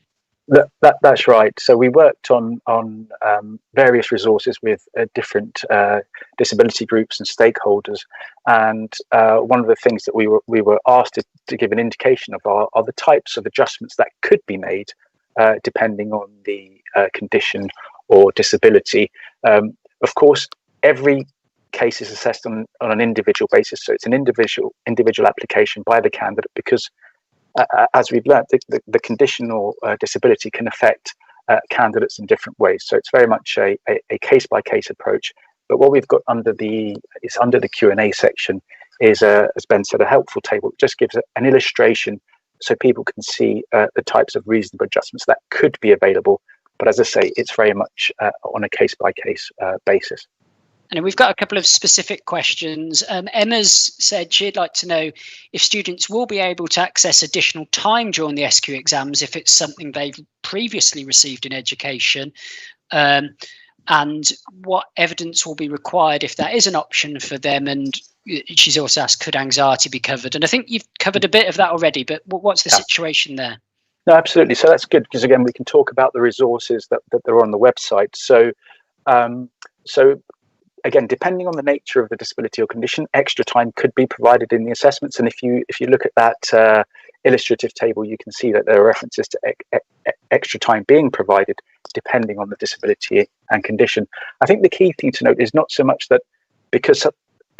That's right. So we worked on various resources with different disability groups and stakeholders, and one of the things that we were asked to give an indication of are the types of adjustments that could be made depending on the condition or disability. Of course, every case is assessed on an individual basis, so it's an individual application by the candidate, because as we've learned, the condition or disability can affect candidates in different ways. So it's very much a case-by-case approach. But what we've got under the Q&A section is, as Ben said, a helpful table. It just gives an illustration so people can see the types of reasonable adjustments that could be available. But as I say, it's very much on a case-by-case basis. And we've got a couple of specific questions. Emma's said she'd like to know if students will be able to access additional time during the SQE exams if it's something they've previously received in education, and what evidence will be required if that is an option for them. And she's also asked, could anxiety be covered? And I think you've covered a bit of that already, but what's the situation there? No, absolutely. So that's good, because again, we can talk about the resources that are on the website. So, so again, depending on the nature of the disability or condition, extra time could be provided in the assessments. And if you look at that illustrative table, you can see that there are references to extra time being provided depending on the disability and condition. I think the key thing to note is not so much that because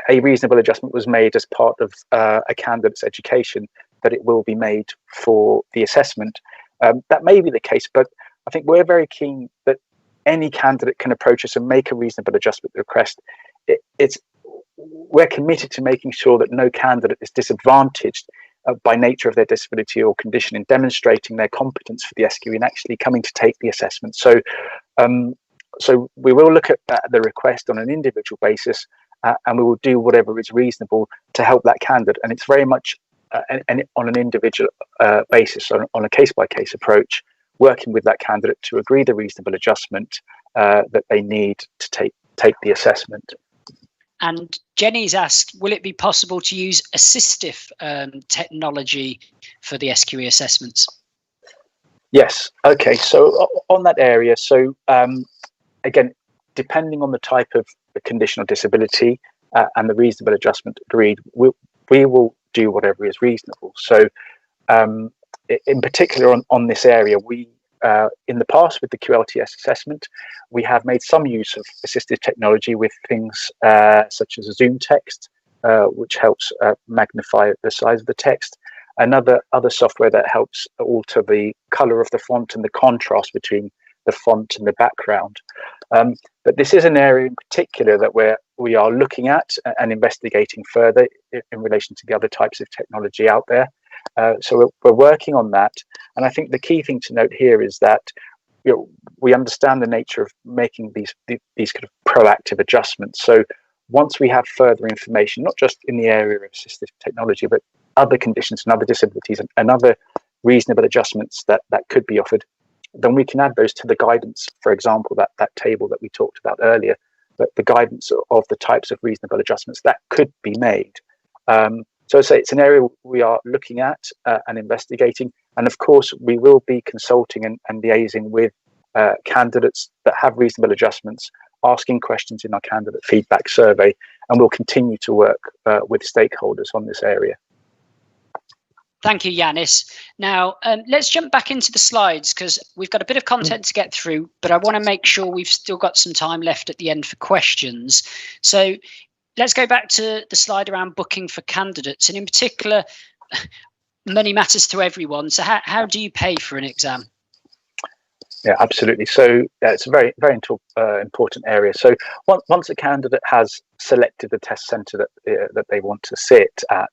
a reasonable adjustment was made as part of a candidate's education, that it will be made for the assessment. That may be the case, but I think we're very keen that any candidate can approach us and make a reasonable adjustment request. We're committed to making sure that no candidate is disadvantaged by nature of their disability or condition in demonstrating their competence for the SQE and actually coming to take the assessment. So, so we will look at the request on an individual basis, and we will do whatever is reasonable to help that candidate. And it's very much on an individual basis, on a case-by-case approach, working with that candidate to agree the reasonable adjustment that they need to take the assessment. And Jenny's asked, will it be possible to use assistive technology for the SQE assessments? Yes. Okay. So on that area, so again, depending on the type of condition or disability and the reasonable adjustment agreed, we will do whatever is reasonable. So in particular on this area, we in the past with the QLTS assessment, we have made some use of assistive technology with things such as Zoom text, which helps magnify the size of the text, and other software that helps alter the color of the font and the contrast between the font and the background. But this is an area in particular that we are looking at and investigating further in relation to the other types of technology out there. So we're working on that, and I think the key thing to note here is that we understand the nature of making these kind of proactive adjustments. So once we have further information, not just in the area of assistive technology, but other conditions and other disabilities and other reasonable adjustments that could be offered, then we can add those to the guidance. For example, that table that we talked about earlier, that the guidance of the types of reasonable adjustments that could be made. So it's an area we are looking at and investigating. And of course, we will be consulting and liaising with candidates that have reasonable adjustments, asking questions in our candidate feedback survey, and we'll continue to work with stakeholders on this area. Thank you, Yanis. Now, let's jump back into the slides because we've got a bit of content to get through, but I want to make sure we've still got some time left at the end for questions. So let's go back to the slide around booking for candidates, and in particular, money matters to everyone. So how do you pay for an exam? Yeah, absolutely. So it's a very, very important area. So once a candidate has selected the test centre that they want to sit at,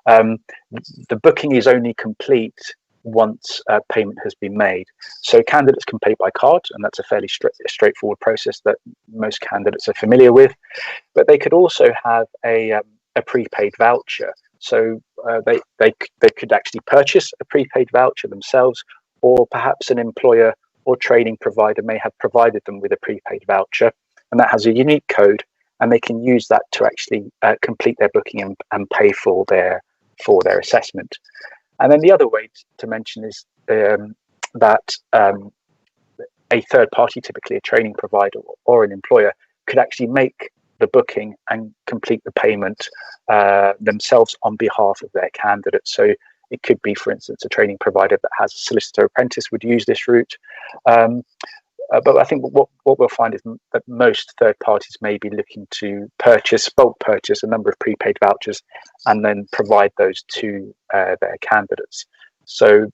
the booking is only complete once payment has been made. So candidates can pay by card, and that's a fairly straightforward process that most candidates are familiar with. But they could also have a prepaid voucher. So they could actually purchase a prepaid voucher themselves, or perhaps an employer or training provider may have provided them with a prepaid voucher, and that has a unique code, and they can use that to actually complete their booking and pay for their assessment. And then the other way to mention is that a third party, typically a training provider or an employer, could actually make the booking and complete the payment themselves on behalf of their candidate. So it could be, for instance, a training provider that has a solicitor apprentice would use this route. But I think what we'll find is that most third parties may be looking to bulk purchase a number of prepaid vouchers and then provide those to their candidates. So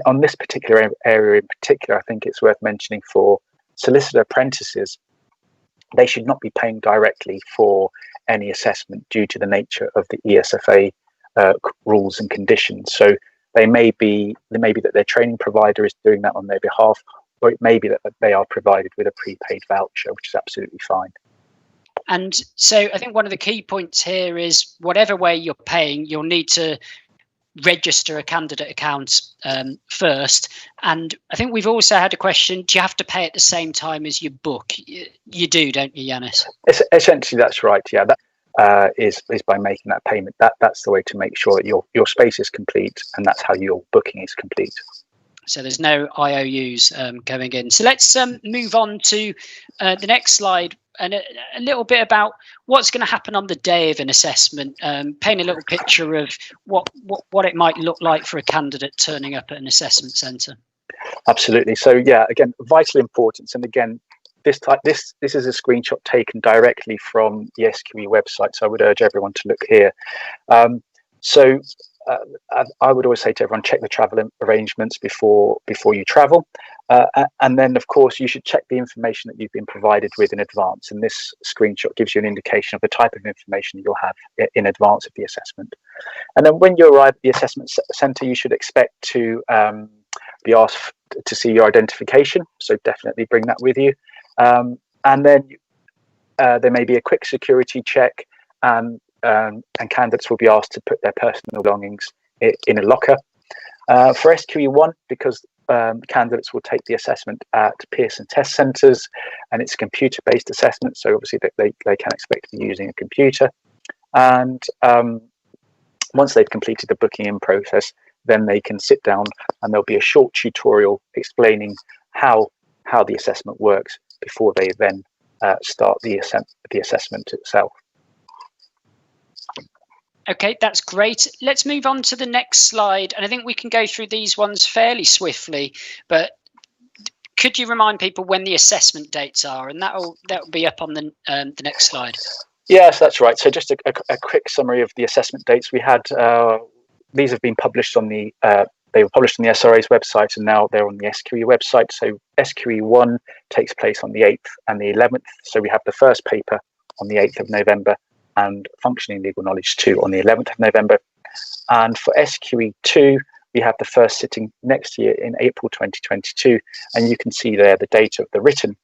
on this particular area in particular, I think it's worth mentioning for solicitor apprentices, they should not be paying directly for any assessment due to the nature of the ESFA rules and conditions. So they may be that their training provider is doing that on their behalf, or it may be that they are provided with a prepaid voucher, which is absolutely fine. And so I think one of the key points here is whatever way you're paying, you'll need to register a candidate account first. And I think we've also had a question, do you have to pay at the same time as you book? You do, don't you, Yanis? Essentially, that's right. Yeah, that is by making that payment. That's the way to make sure that your space is complete, and that's how your booking is complete. So there's no IOUs going in. So let's move on to the next slide, and a little bit about what's going to happen on the day of an assessment, paint a little picture of what it might look like for a candidate turning up at an assessment centre. Absolutely. So yeah, again, vital importance. And again, this is a screenshot taken directly from the SQE website. So I would urge everyone to look here. I would always say to everyone, check the travel arrangements before you travel. And then, of course, you should check the information that you've been provided with in advance. And this screenshot gives you an indication of the type of information you'll have in advance of the assessment. And then when you arrive at the assessment centre, you should expect to be asked to see your identification. So definitely bring that with you. And then there may be a quick security check, and candidates will be asked to put their personal belongings in a locker. For SQE1, because candidates will take the assessment at Pearson test centres, and it's a computer-based assessment, so obviously they can expect to be using a computer. And once they've completed the booking in process, then they can sit down and there'll be a short tutorial explaining how the assessment works before they then start the assessment itself. Okay, that's great. Let's move on to the next slide, and I think we can go through these ones fairly swiftly, but could you remind people when the assessment dates are? And that'll be up on the next slide. Yes, that's right. So just a quick summary of the assessment dates. We had these have been published on the they were published on the SRA's website, and now they're on the SQE website. So SQE1 takes place on the 8th and the 11th. So we have the first paper on the 8th of November and functioning legal knowledge 2 on the 11th of November. And for SQE2, we have the first sitting next year in April 2022. And you can see there the date of the written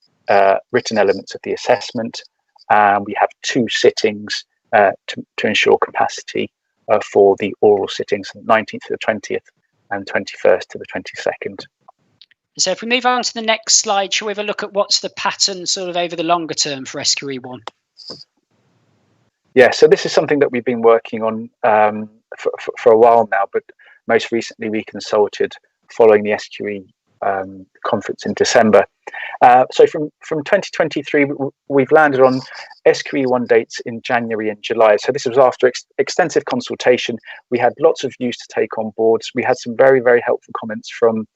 elements of the assessment. We have 2 sittings to ensure capacity for the oral sittings, 19th to the 20th and 21st to the 22nd. So if we move on to the next slide, shall we have a look at what's the pattern sort of over the longer term for SQE1? Yeah, so this is something that we've been working on for a while now, but most recently we consulted following the SQE conference in December. So from 2023, we've landed on SQE1 dates in January and July. So this was after extensive consultation. We had lots of views to take on board. We had some very, very helpful comments from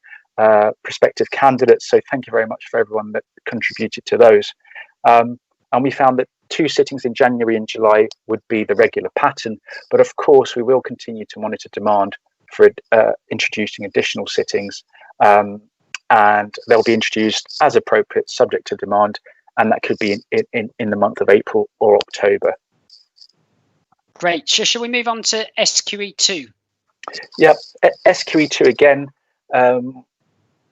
prospective candidates. So thank you very much for everyone that contributed to those. And we found that 2 sittings in January and July would be the regular pattern. But of course, we will continue to monitor demand for introducing additional sittings. And they'll be introduced as appropriate, subject to demand, and that could be in the month of April or October. Great. Shall we move on to SQE2? Yeah, SQE2 again.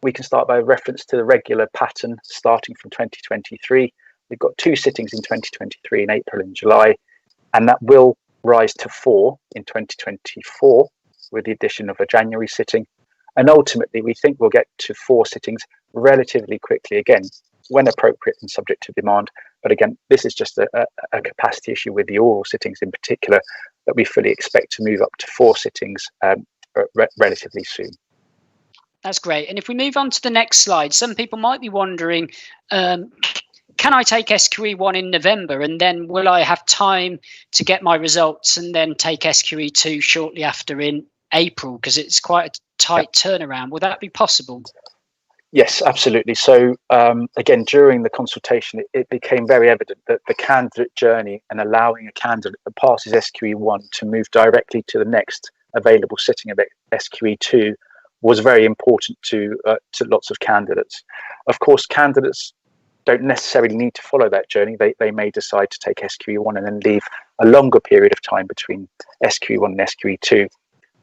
We can start by reference to the regular pattern starting from 2023. We've got 2 sittings in 2023 in April and July, and that will rise to 4 in 2024 with the addition of a January sitting. And ultimately, we think we'll get to 4 sittings relatively quickly, again, when appropriate and subject to demand. But again, this is just a capacity issue with the oral sittings in particular, that we fully expect to move up to 4 sittings relatively soon. That's great. And if we move on to the next slide, some people might be wondering, can I take SQE1 in November, and then will I have time to get my results and then take SQE2 shortly after in April? Because it's quite a tight turnaround. Will that be possible? Yes, absolutely. So again, during the consultation, it became very evident that the candidate journey and allowing a candidate that passes SQE1 to move directly to the next available sitting of SQE2 was very important to lots of candidates. Of course, candidates don't necessarily need to follow that journey. They may decide to take SQE1 and then leave a longer period of time between SQE1 and SQE2.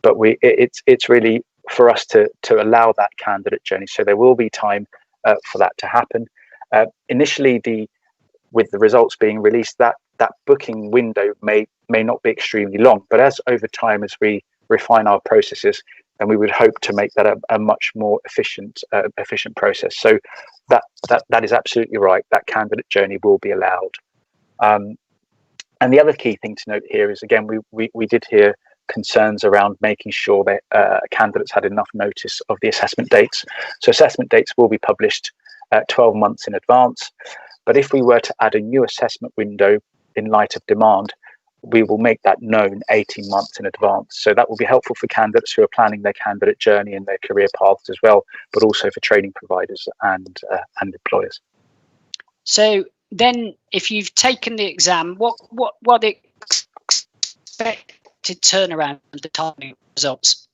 But it's really for us to allow that candidate journey. So there will be time for that to happen. Initially, with the results being released, that booking window may not be extremely long. But as over time, as we refine our processes, then we would hope to make that a much more efficient process. So that is absolutely right. That candidate journey will be allowed. And the other key thing to note here is, again, we did hear concerns around making sure that candidates had enough notice of the assessment dates. So assessment dates will be published 12 months in advance. But if we were to add a new assessment window in light of demand, we will make that known 18 months in advance. So that will be helpful for candidates who are planning their candidate journey and their career paths as well, but also for training providers and employers. So then, if you've taken the exam, what the expected turnaround of the timing results?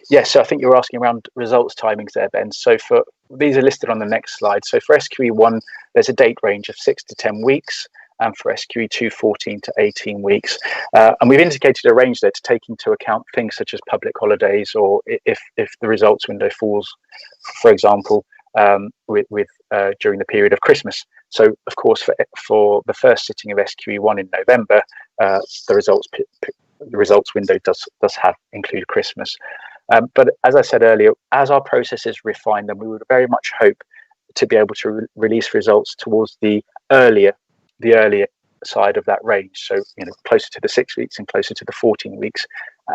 Yes, so I think you're asking around results timings there, Ben. So for these are listed on the next slide. So for SQE1, there's a date range of 6 to 10 weeks, and for SQE2, 14 to 18 weeks. And we've indicated a range there to take into account things such as public holidays, or if the results window falls, for example, during the period of Christmas. So, of course, for the first sitting of SQE1 in November, the results window does include Christmas. But as I said earlier, as our processes refine them, we would very much hope to be able to release results towards the earlier side of that range. So, closer to the 6 weeks and closer to the 14 weeks.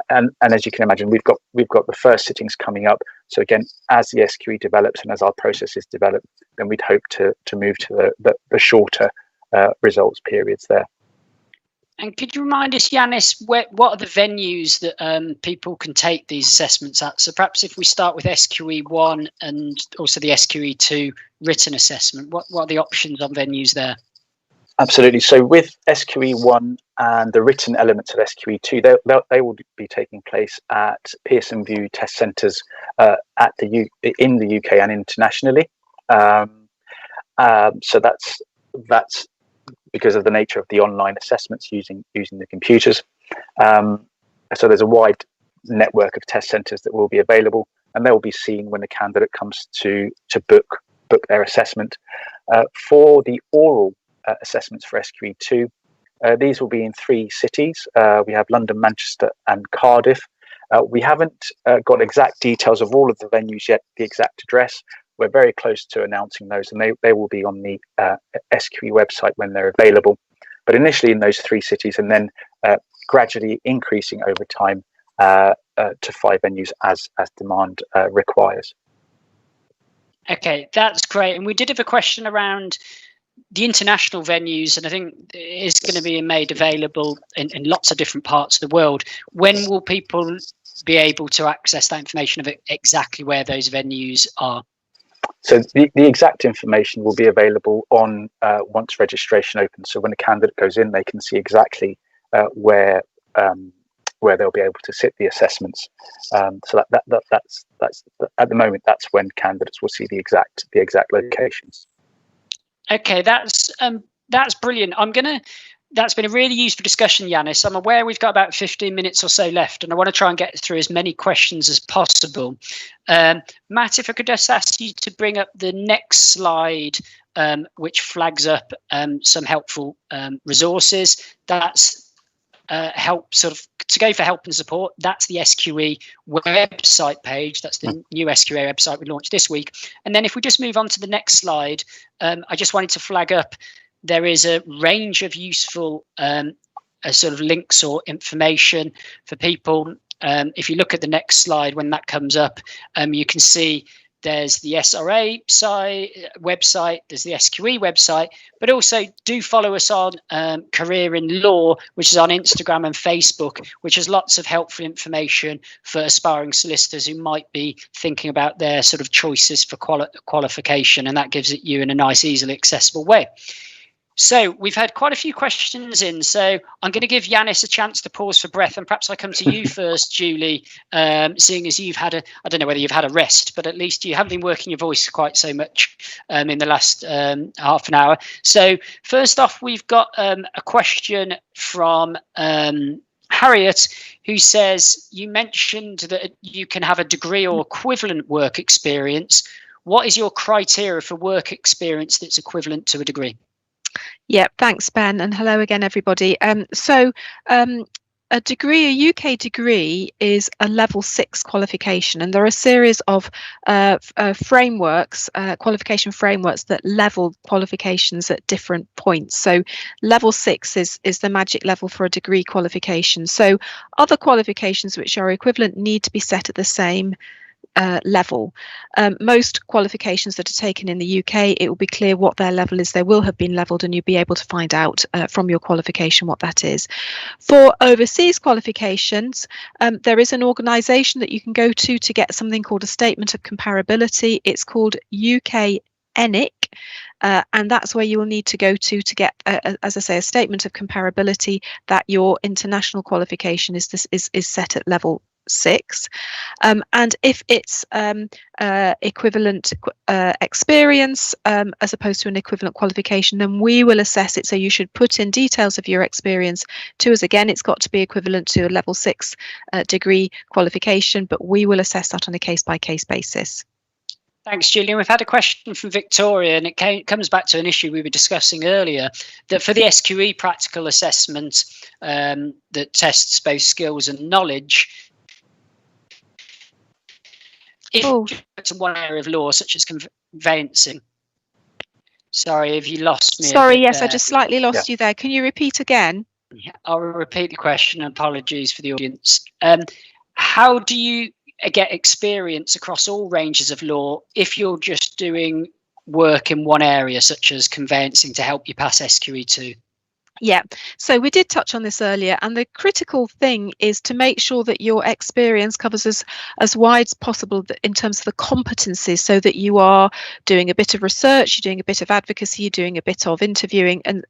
And as you can imagine, we've got the first sittings coming up. So again, as the SQE develops and as our processes develop, then we'd hope to move to the shorter results periods there. And could you remind us, Yanis, what are the venues that people can take these assessments at? So perhaps if we start with SQE1 and also the SQE2 written assessment, what are the options on venues there? Absolutely. So with SQE1 and the written elements of SQE2, they will be taking place at Pearson VUE test centres in the UK and internationally. So that's because of the nature of the online assessments using the computers. So there's a wide network of test centres that will be available, and they will be seen when the candidate comes to book their assessment. For the oral assessments for SQE2, these will be in 3 cities. We have London, Manchester and Cardiff. We haven't got exact details of all of the venues yet, the exact address. We're very close to announcing those, and they will be on the SQE website when they're available. But initially in those 3 cities, and then gradually increasing over time to 5 venues as demand requires. Okay, that's great. And we did have a question around the international venues, and I think it's going to be made available in lots of different parts of the world. When will people be able to access that information of exactly where those venues are? So the exact information will be available on once registration opens. So when a candidate goes in, they can see exactly where they'll be able to sit the assessments. So that's at the moment, that's when candidates will see the exact locations. Okay, that's brilliant. That's been a really useful discussion, Yanis. I'm aware we've got about 15 minutes or so left, and I want to try and get through as many questions as possible. Matt, if I could just ask you to bring up the next slide, which flags up some helpful resources. That's help to go for help and support. That's the SQE website page. That's the new SQE website we launched this week. And then if we just move on to the next slide, I just wanted to flag up, there is a range of useful sort of links or information for people. If you look at the next slide, when that comes up, you can see there's the SRA website, there's the SQE website, but also do follow us on Career in Law, which is on Instagram and Facebook, which has lots of helpful information for aspiring solicitors who might be thinking about their sort of choices for qualification, and that gives it you in a nice, easily accessible way. So we've had quite a few questions in, so I'm going to give Yanis a chance to pause for breath, and perhaps I come to you first, Julie, seeing as you've had I don't know whether you've had a rest, but at least you haven't been working your voice quite so much in the last half an hour. So first off, we've got a question from Harriet, who says, you mentioned that you can have a degree or equivalent work experience. What is your criteria for work experience that's equivalent to a degree? Yeah, thanks, Ben, and hello again, everybody. So a UK degree is a level 6 qualification, and there are a series of frameworks, qualification frameworks that level qualifications at different points. So level 6 is the magic level for a degree qualification. So other qualifications which are equivalent need to be set at the same level. Most qualifications that are taken in the UK, it will be clear what their level is. They will have been levelled, and you'll be able to find out from your qualification what that is. For overseas qualifications, there is an organisation that you can go to get something called a statement of comparability. It's called UK ENIC. And that's where you will need to go to get, as I say, a statement of comparability that your international qualification is set at level 6, and if it's equivalent experience as opposed to an equivalent qualification, then we will assess it. So you should put in details of your experience to us. Again, it's got to be equivalent to a level 6 degree qualification, but we will assess that on a case-by-case basis. Thanks, Gillian. We've had a question from Victoria, and it comes back to an issue we were discussing earlier, that for the SQE practical assessment that tests both skills and knowledge, if it's one area of law, such as conveyancing. Sorry, have you lost me? Sorry, yes, I just slightly lost you there. Can you repeat again? Yeah, I'll repeat the question. Apologies for the audience. How do you get experience across all ranges of law if you're just doing work in one area, such as conveyancing, to help you pass SQE2? Yeah, so we did touch on this earlier, and the critical thing is to make sure that your experience covers as wide as possible in terms of the competencies, so that you are doing a bit of research, you're doing a bit of advocacy, you're doing a bit of interviewing, and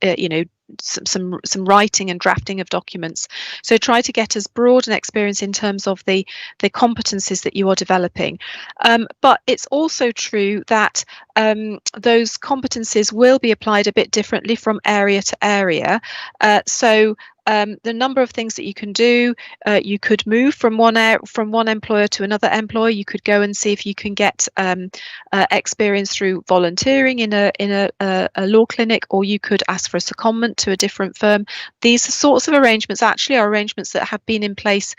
some writing and drafting of documents. So try to get as broad an experience in terms of the competencies that you are developing. But it's also true that those competencies will be applied a bit differently from area to area. The number of things that you can do, you could move from one employer to another employer. You could go and see if you can get experience through volunteering in a law clinic, or you could ask for a secondment to a different firm. These sorts of arrangements actually are arrangements that have been in place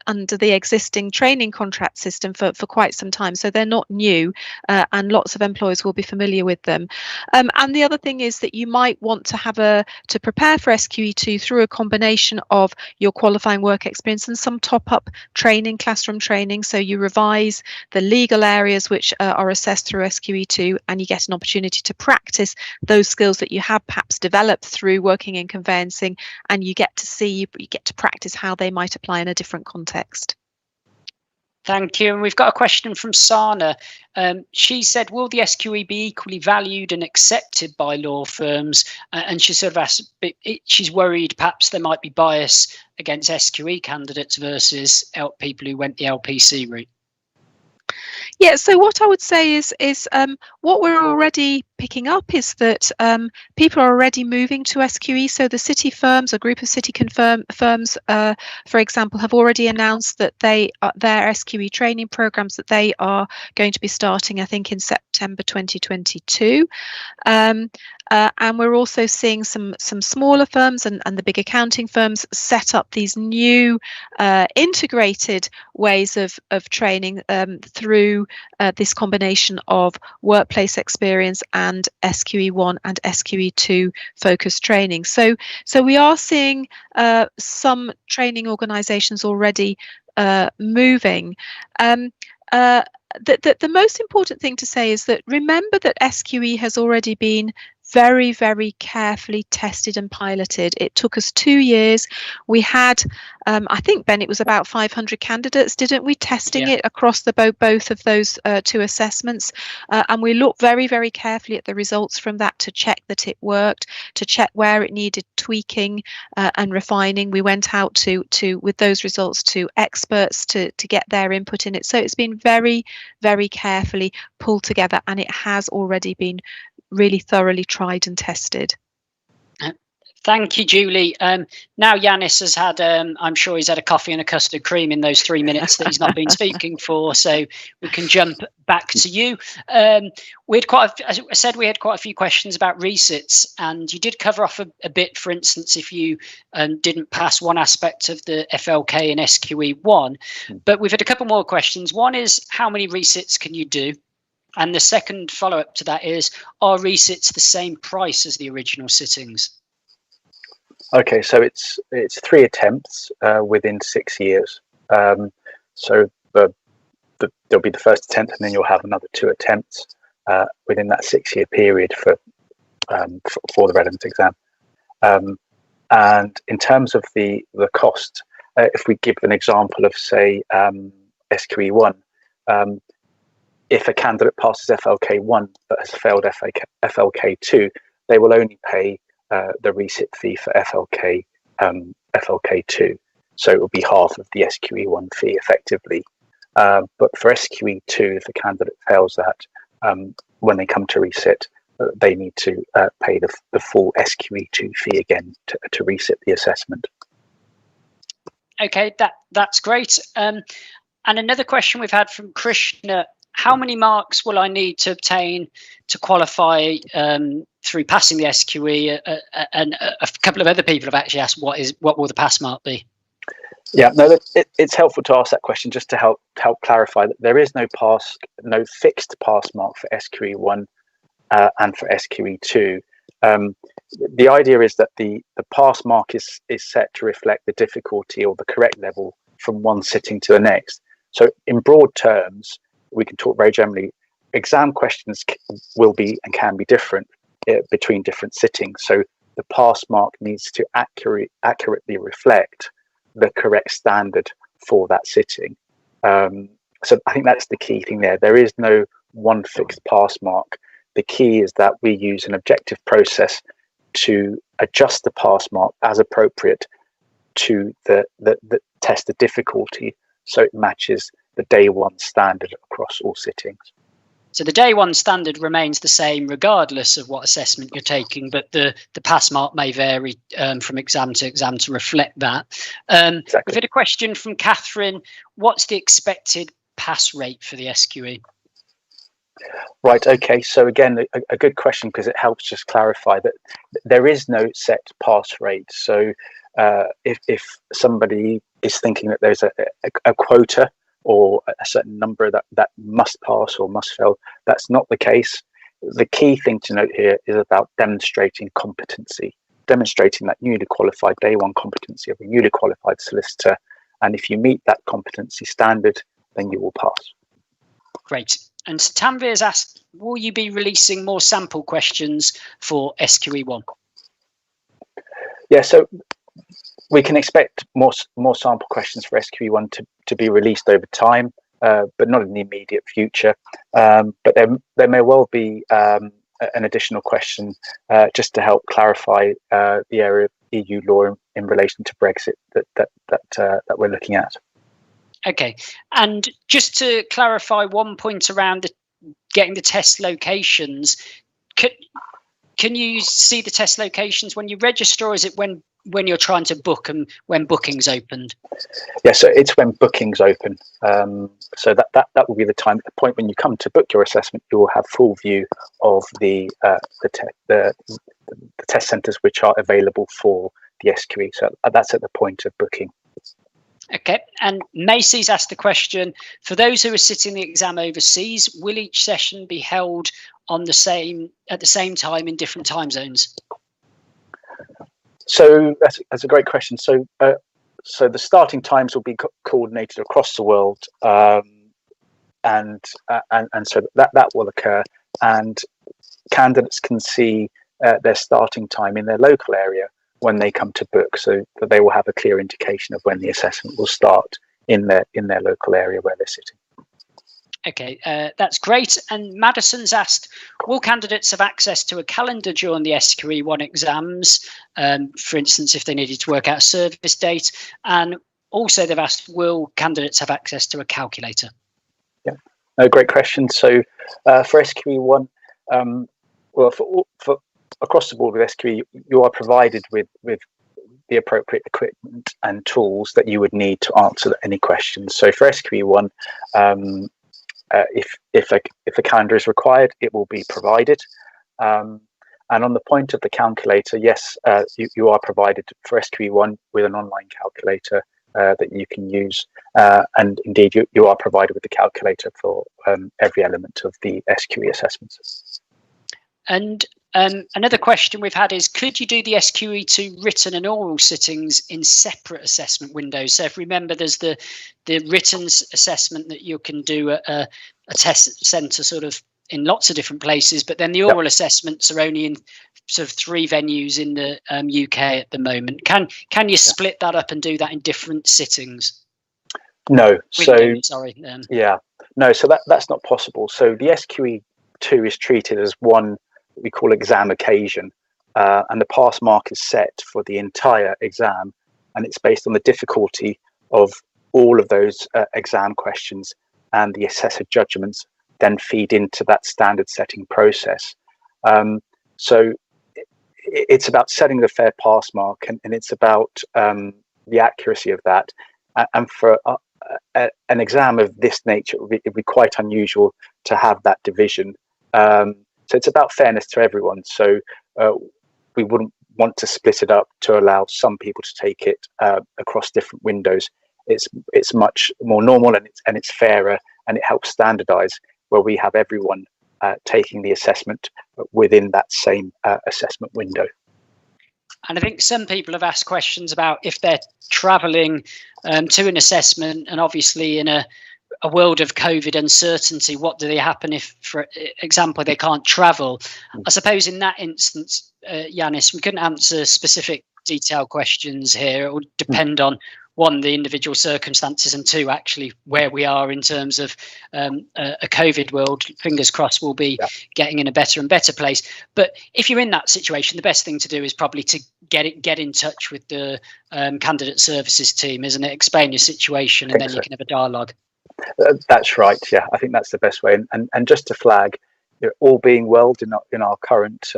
under the existing training contract system for quite some time, so they're not new, and lots of employers will be familiar with them. And the other thing is that you might want to prepare for SQE2 through a combination of your qualifying work experience and some top-up training, classroom training. So you revise the legal areas which are assessed through SQE2, and you get an opportunity to practice those skills that you have perhaps developed through working in conveyancing, and you get to practice how they might apply in a different context. Thank you. And we've got a question from Sana. She said, will the SQE be equally valued and accepted by law firms? And she sort of asked, she's worried perhaps there might be bias against SQE candidates versus people who went the LPC route. Yeah, so what I would say is what we're already picking up is that people are already moving to SQE. So the city firms, a group of city firms, for example, have already announced that their SQE training programs that they are going to be starting, I think, in September 2022. And we're also seeing some smaller firms and the big accounting firms set up these new integrated ways of training through this combination of workplace experience and SQE1 and SQE2 focused training. So we are seeing some training organisations already moving. The most important thing to say is that remember that SQE has already been very, very carefully tested and piloted. It took us 2 years. We had, I think, Ben, it was about 500 candidates, didn't we, testing it across both of those 2 assessments. And we looked very, very carefully at the results from that to check that it worked, to check where it needed tweaking and refining. We went out with those results to experts to get their input in it. So it's been very, very carefully pulled together, and it has already been really thoroughly tried and tested. Thank you, Julie. Now Yanis has had, I'm sure he's had a coffee and a custard cream in those 3 minutes that he's not been speaking for, so we can jump back to you. We had as I said, we had quite a few questions about resits, and you did cover off a bit, for instance, if you didn't pass one aspect of the FLK and SQE1, but we've had a couple more questions. One is, how many resits can you do? And the second follow-up to that is, are resits the same price as the original sittings? Okay, so it's 3 attempts within 6 years. So there'll be the first attempt, and then you'll have another 2 attempts within that 6-year period for the relevant exam. And in terms of the cost, if we give an example of, say, SQE1, if a candidate passes FLK1 but has failed FLK2, they will only pay the resit fee for FLK2, so it will be half of the SQE1 fee effectively. But for SQE2, if a candidate fails that, when they come to resit, they need to pay the full SQE2 fee again to resit the assessment. Okay, that's great. And another question we've had from Krishna: how many marks will I need to obtain to qualify through passing the SQE? And a couple of other people have actually asked, what will the pass mark be? Yeah, no, it's helpful to ask that question just to help clarify that there is no fixed pass mark for SQE1 and for SQE2. The idea is that the pass mark is set to reflect the difficulty or the correct level from one sitting to the next. So in broad terms, we can talk very generally, exam questions will be and can be different between different sittings. So the pass mark needs to accurately reflect the correct standard for that sitting. So I think that's the key thing there. There is no one fixed pass mark. The key is that we use an objective process to adjust the pass mark as appropriate to the test of difficulty, so it matches the day one standard across all sittings. So the day one standard remains the same regardless of what assessment you're taking, but the pass mark may vary from exam to reflect that. Exactly. We've had a question from Catherine: what's the expected pass rate for the SQE? Right, okay, so again, a good question, because it helps just clarify that there is no set pass rate. So if somebody is thinking that there's a quota or a certain number that must pass or must fail, that's not the case. The key thing to note here is about demonstrating competency, demonstrating that newly qualified day one competency of a newly qualified solicitor. And if you meet that competency standard, then you will pass. Great. And Tanvir has asked, will you be releasing more sample questions for SQE1? Yeah, so we can expect more sample questions for SQE1 to be released over time, but not in the immediate future. But there may well be an additional question just to help clarify the area of EU law in relation to Brexit that we're looking at. Okay, and just to clarify one point around getting the test locations, can you see the test locations when you register, or is it when you're trying to book and when booking's opened? Yeah, so it's when booking's open. So that will be the time, at the point when you come to book your assessment, you will have full view of the test centres which are available for the SQE. So that's at the point of booking. Okay, and Macy's asked the question: for those who are sitting the exam overseas, will each session be held at the same time in different time zones? So that's a great question. So the starting times will be coordinated across the world, and so that will occur, and candidates can see their starting time in their local area when they come to book, so that they will have a clear indication of when the assessment will start in their local area where they're sitting. Okay, that's great. And Madison's asked, will candidates have access to a calendar during the SQE1 exams, for instance, if they needed to work out a service date? And also they've asked, will candidates have access to a calculator? Yeah, no, great question. So for SQE1, well, for across the board with SQE, you are provided with the appropriate equipment and tools that you would need to answer any questions. So for SQE1, if a calendar is required, it will be provided. And on the point of the calculator, yes, you are provided for SQE1 with an online calculator that you can use. And indeed, you are provided with the calculator for every element of the SQE assessments. And another question we've had is, could you do the SQE2 written and oral sittings in separate assessment windows? So if remember, there's the written assessment that you can do at a test centre sort of in lots of different places, but then the oral assessments are only in sort of 3 venues in the UK at the moment. Can you split that up and do that in different sittings? No. Windows, sorry. No. So that's not possible. So the SQE2 is treated as one we call exam occasion, and the pass mark is set for the entire exam, and it's based on the difficulty of all of those exam questions, and the assessor judgments then feed into that standard setting process. So it's about setting the fair pass mark, and it's about the accuracy of that. And for an exam of this nature, it'd be quite unusual to have that division. So it's about fairness to everyone. So we wouldn't want to split it up to allow some people to take it across different windows. It's much more normal, and it's fairer, and it helps standardize, where we have everyone taking the assessment within that same assessment window. And I think some people have asked questions about if they're travelling to an assessment, and obviously in a world of COVID uncertainty, what do they happen if, for example, they can't travel? I suppose in that instance, Yanis, we couldn't answer specific detailed questions here. It would depend on, 1, the individual circumstances, and 2, actually where we are in terms of a COVID world. Fingers crossed we'll be getting in a better and better place. But if you're in that situation, the best thing to do is probably to get in touch with the candidate services team, isn't it? Explain your situation, and then you can have a dialogue. That's right. Yeah, I think that's the best way. And just to flag, all being well in our current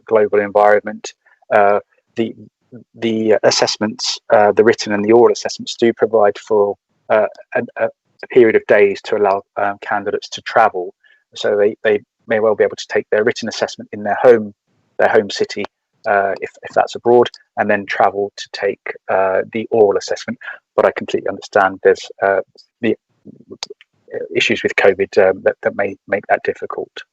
global environment, the assessments, the written and the oral assessments, do provide for a period of days to allow candidates to travel. So they may well be able to take their written assessment in their home city, if that's abroad, and then travel to take the oral assessment. But I completely understand there's the issues with COVID that may make that difficult.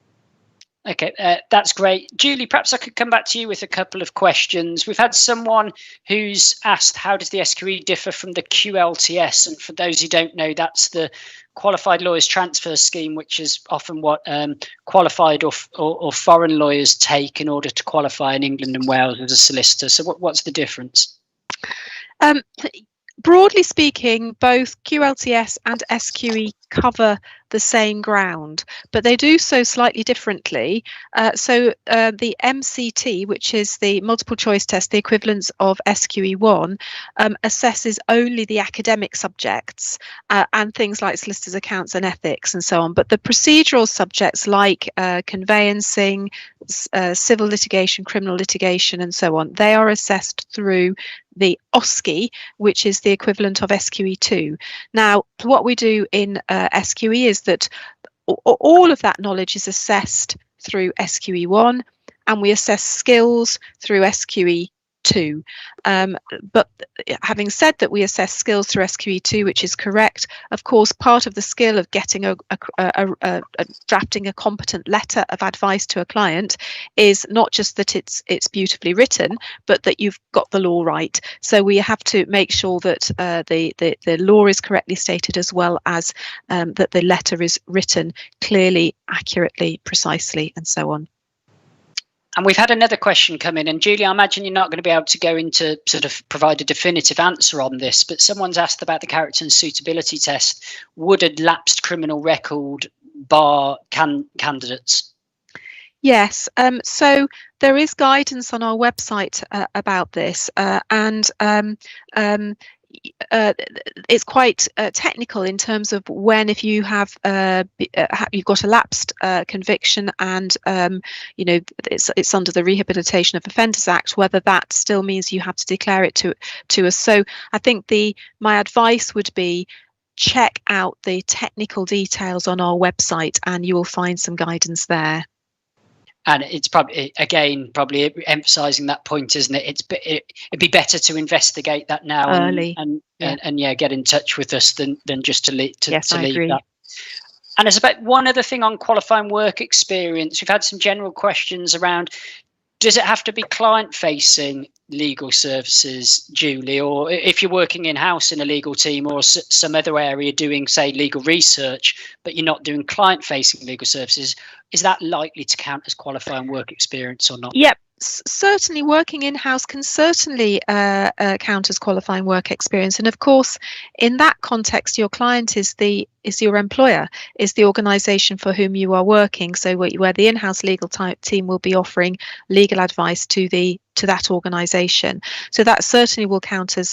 Okay, that's great. Julie, perhaps I could come back to you with a couple of questions. We've had someone who's asked, how does the SQE differ from the QLTS? And for those who don't know, that's the Qualified Lawyers Transfer Scheme, which is often what qualified or foreign lawyers take in order to qualify in England and Wales as a solicitor. So what's the difference? Broadly speaking, both QLTS and SQE cover the same ground, but they do so slightly differently. So the MCT, which is the multiple choice test, the equivalent of SQE1, assesses only the academic subjects and things like solicitors' accounts and ethics and so on. But the procedural subjects like conveyancing, civil litigation, criminal litigation and so on, they are assessed through the OSCE, which is the equivalent of SQE2. Now, what we do in SQE is that all of that knowledge is assessed through SQE1, and we assess skills through SQE2. But having said that, we assess skills through SQE2, which is correct. Of course, part of the skill of getting drafting a competent letter of advice to a client is not just that it's beautifully written, but that you've got the law right. So we have to make sure that the law is correctly stated, as well as that the letter is written clearly, accurately, precisely, and so on. And we've had another question come in, and Julie, I imagine you're not going to be able to go into sort of provide a definitive answer on this, but someone's asked about the character and suitability test. Would a lapsed criminal record bar candidates? Yes, so there is guidance on our website about this, and it's quite technical in terms of when, if you have you've got a lapsed conviction and it's under the Rehabilitation of Offenders Act, whether that still means you have to declare it to us. So I think my advice would be, check out the technical details on our website and you will find some guidance there. And it's probably emphasising that point, isn't it? It'd be better to investigate that now early and get in touch with us than just to leave that. And there's about one other thing on qualifying work experience. We've had some general questions around, does it have to be client-facing legal services, Julie, or if you're working in-house in a legal team or some other area doing, say, legal research, but you're not doing client-facing legal services, is that likely to count as qualifying work experience or not? Yep. Certainly working in-house can certainly count as qualifying work experience, and of course in that context your client is your employer, is the organisation for whom you are working, so where the in-house legal team will be offering legal advice to that organisation. So that certainly will count as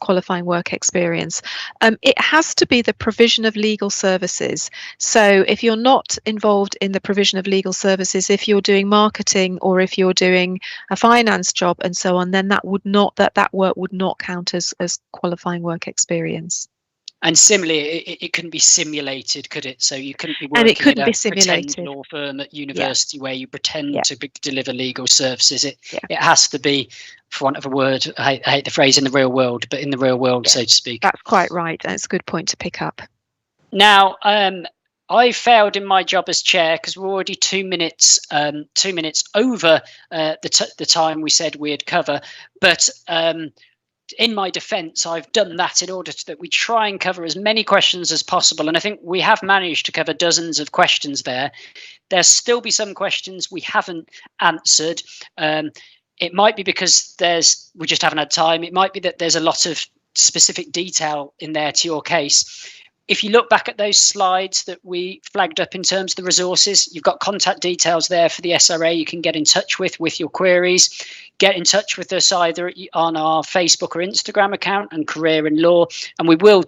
qualifying work experience. It has to be the provision of legal services. So if you're not involved in the provision of legal services, if you're doing marketing or if you're doing a finance job and so on, then that work would not count as qualifying work experience. And similarly, it couldn't be simulated, could it? So you couldn't be working at a pretend law firm at university where you pretend to deliver legal services. It has to be, for want of a word, I hate the phrase, in the real world, but in the real world, so to speak. That's quite right. That's a good point to pick up. Now, I failed in my job as chair because we're already 2 minutes over the time we said we'd cover. But in my defence, I've done that in order that we try and cover as many questions as possible. And I think we have managed to cover dozens of questions there. There'll still be some questions we haven't answered. It might be because we just haven't had time. It might be that there's a lot of specific detail in there to your case. If you look back at those slides that we flagged up in terms of the resources, you've got contact details there for the SRA you can get in touch with your queries. Get in touch with us either on our Facebook or Instagram account and Career in Law, and we will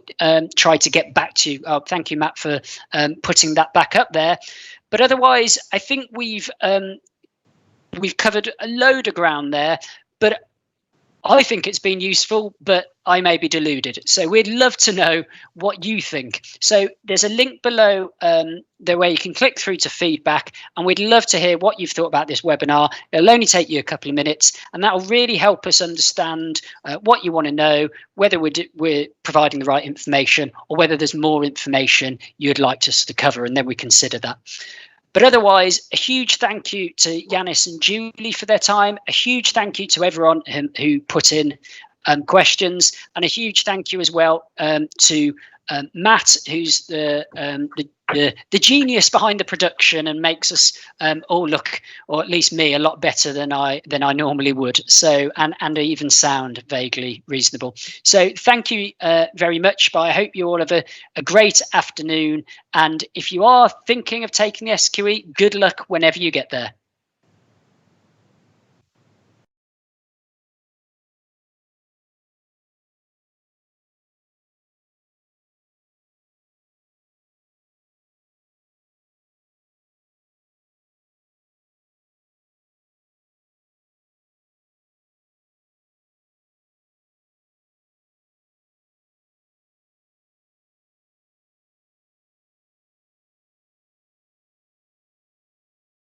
try to get back to you. Oh, thank you, Matt, for putting that back up there. But otherwise, I think we've covered a load of ground there, but I think it's been useful, but I may be deluded. So we'd love to know what you think. So there's a link below there where you can click through to feedback, and we'd love to hear what you've thought about this webinar. It'll only take you a couple of minutes, and that will really help us understand what you want to know, whether we're providing the right information or whether there's more information you'd like us to cover, and then we consider that. But otherwise, a huge thank you to Yanis and Julie for their time. A huge thank you to everyone who put in questions, and a huge thank you as well to Matt, who's the genius behind the production and makes us all look, or at least me, a lot better than I normally would. So and even sound vaguely reasonable. So thank you very much. But I hope you all have a great afternoon. And if you are thinking of taking the SQE, good luck whenever you get there.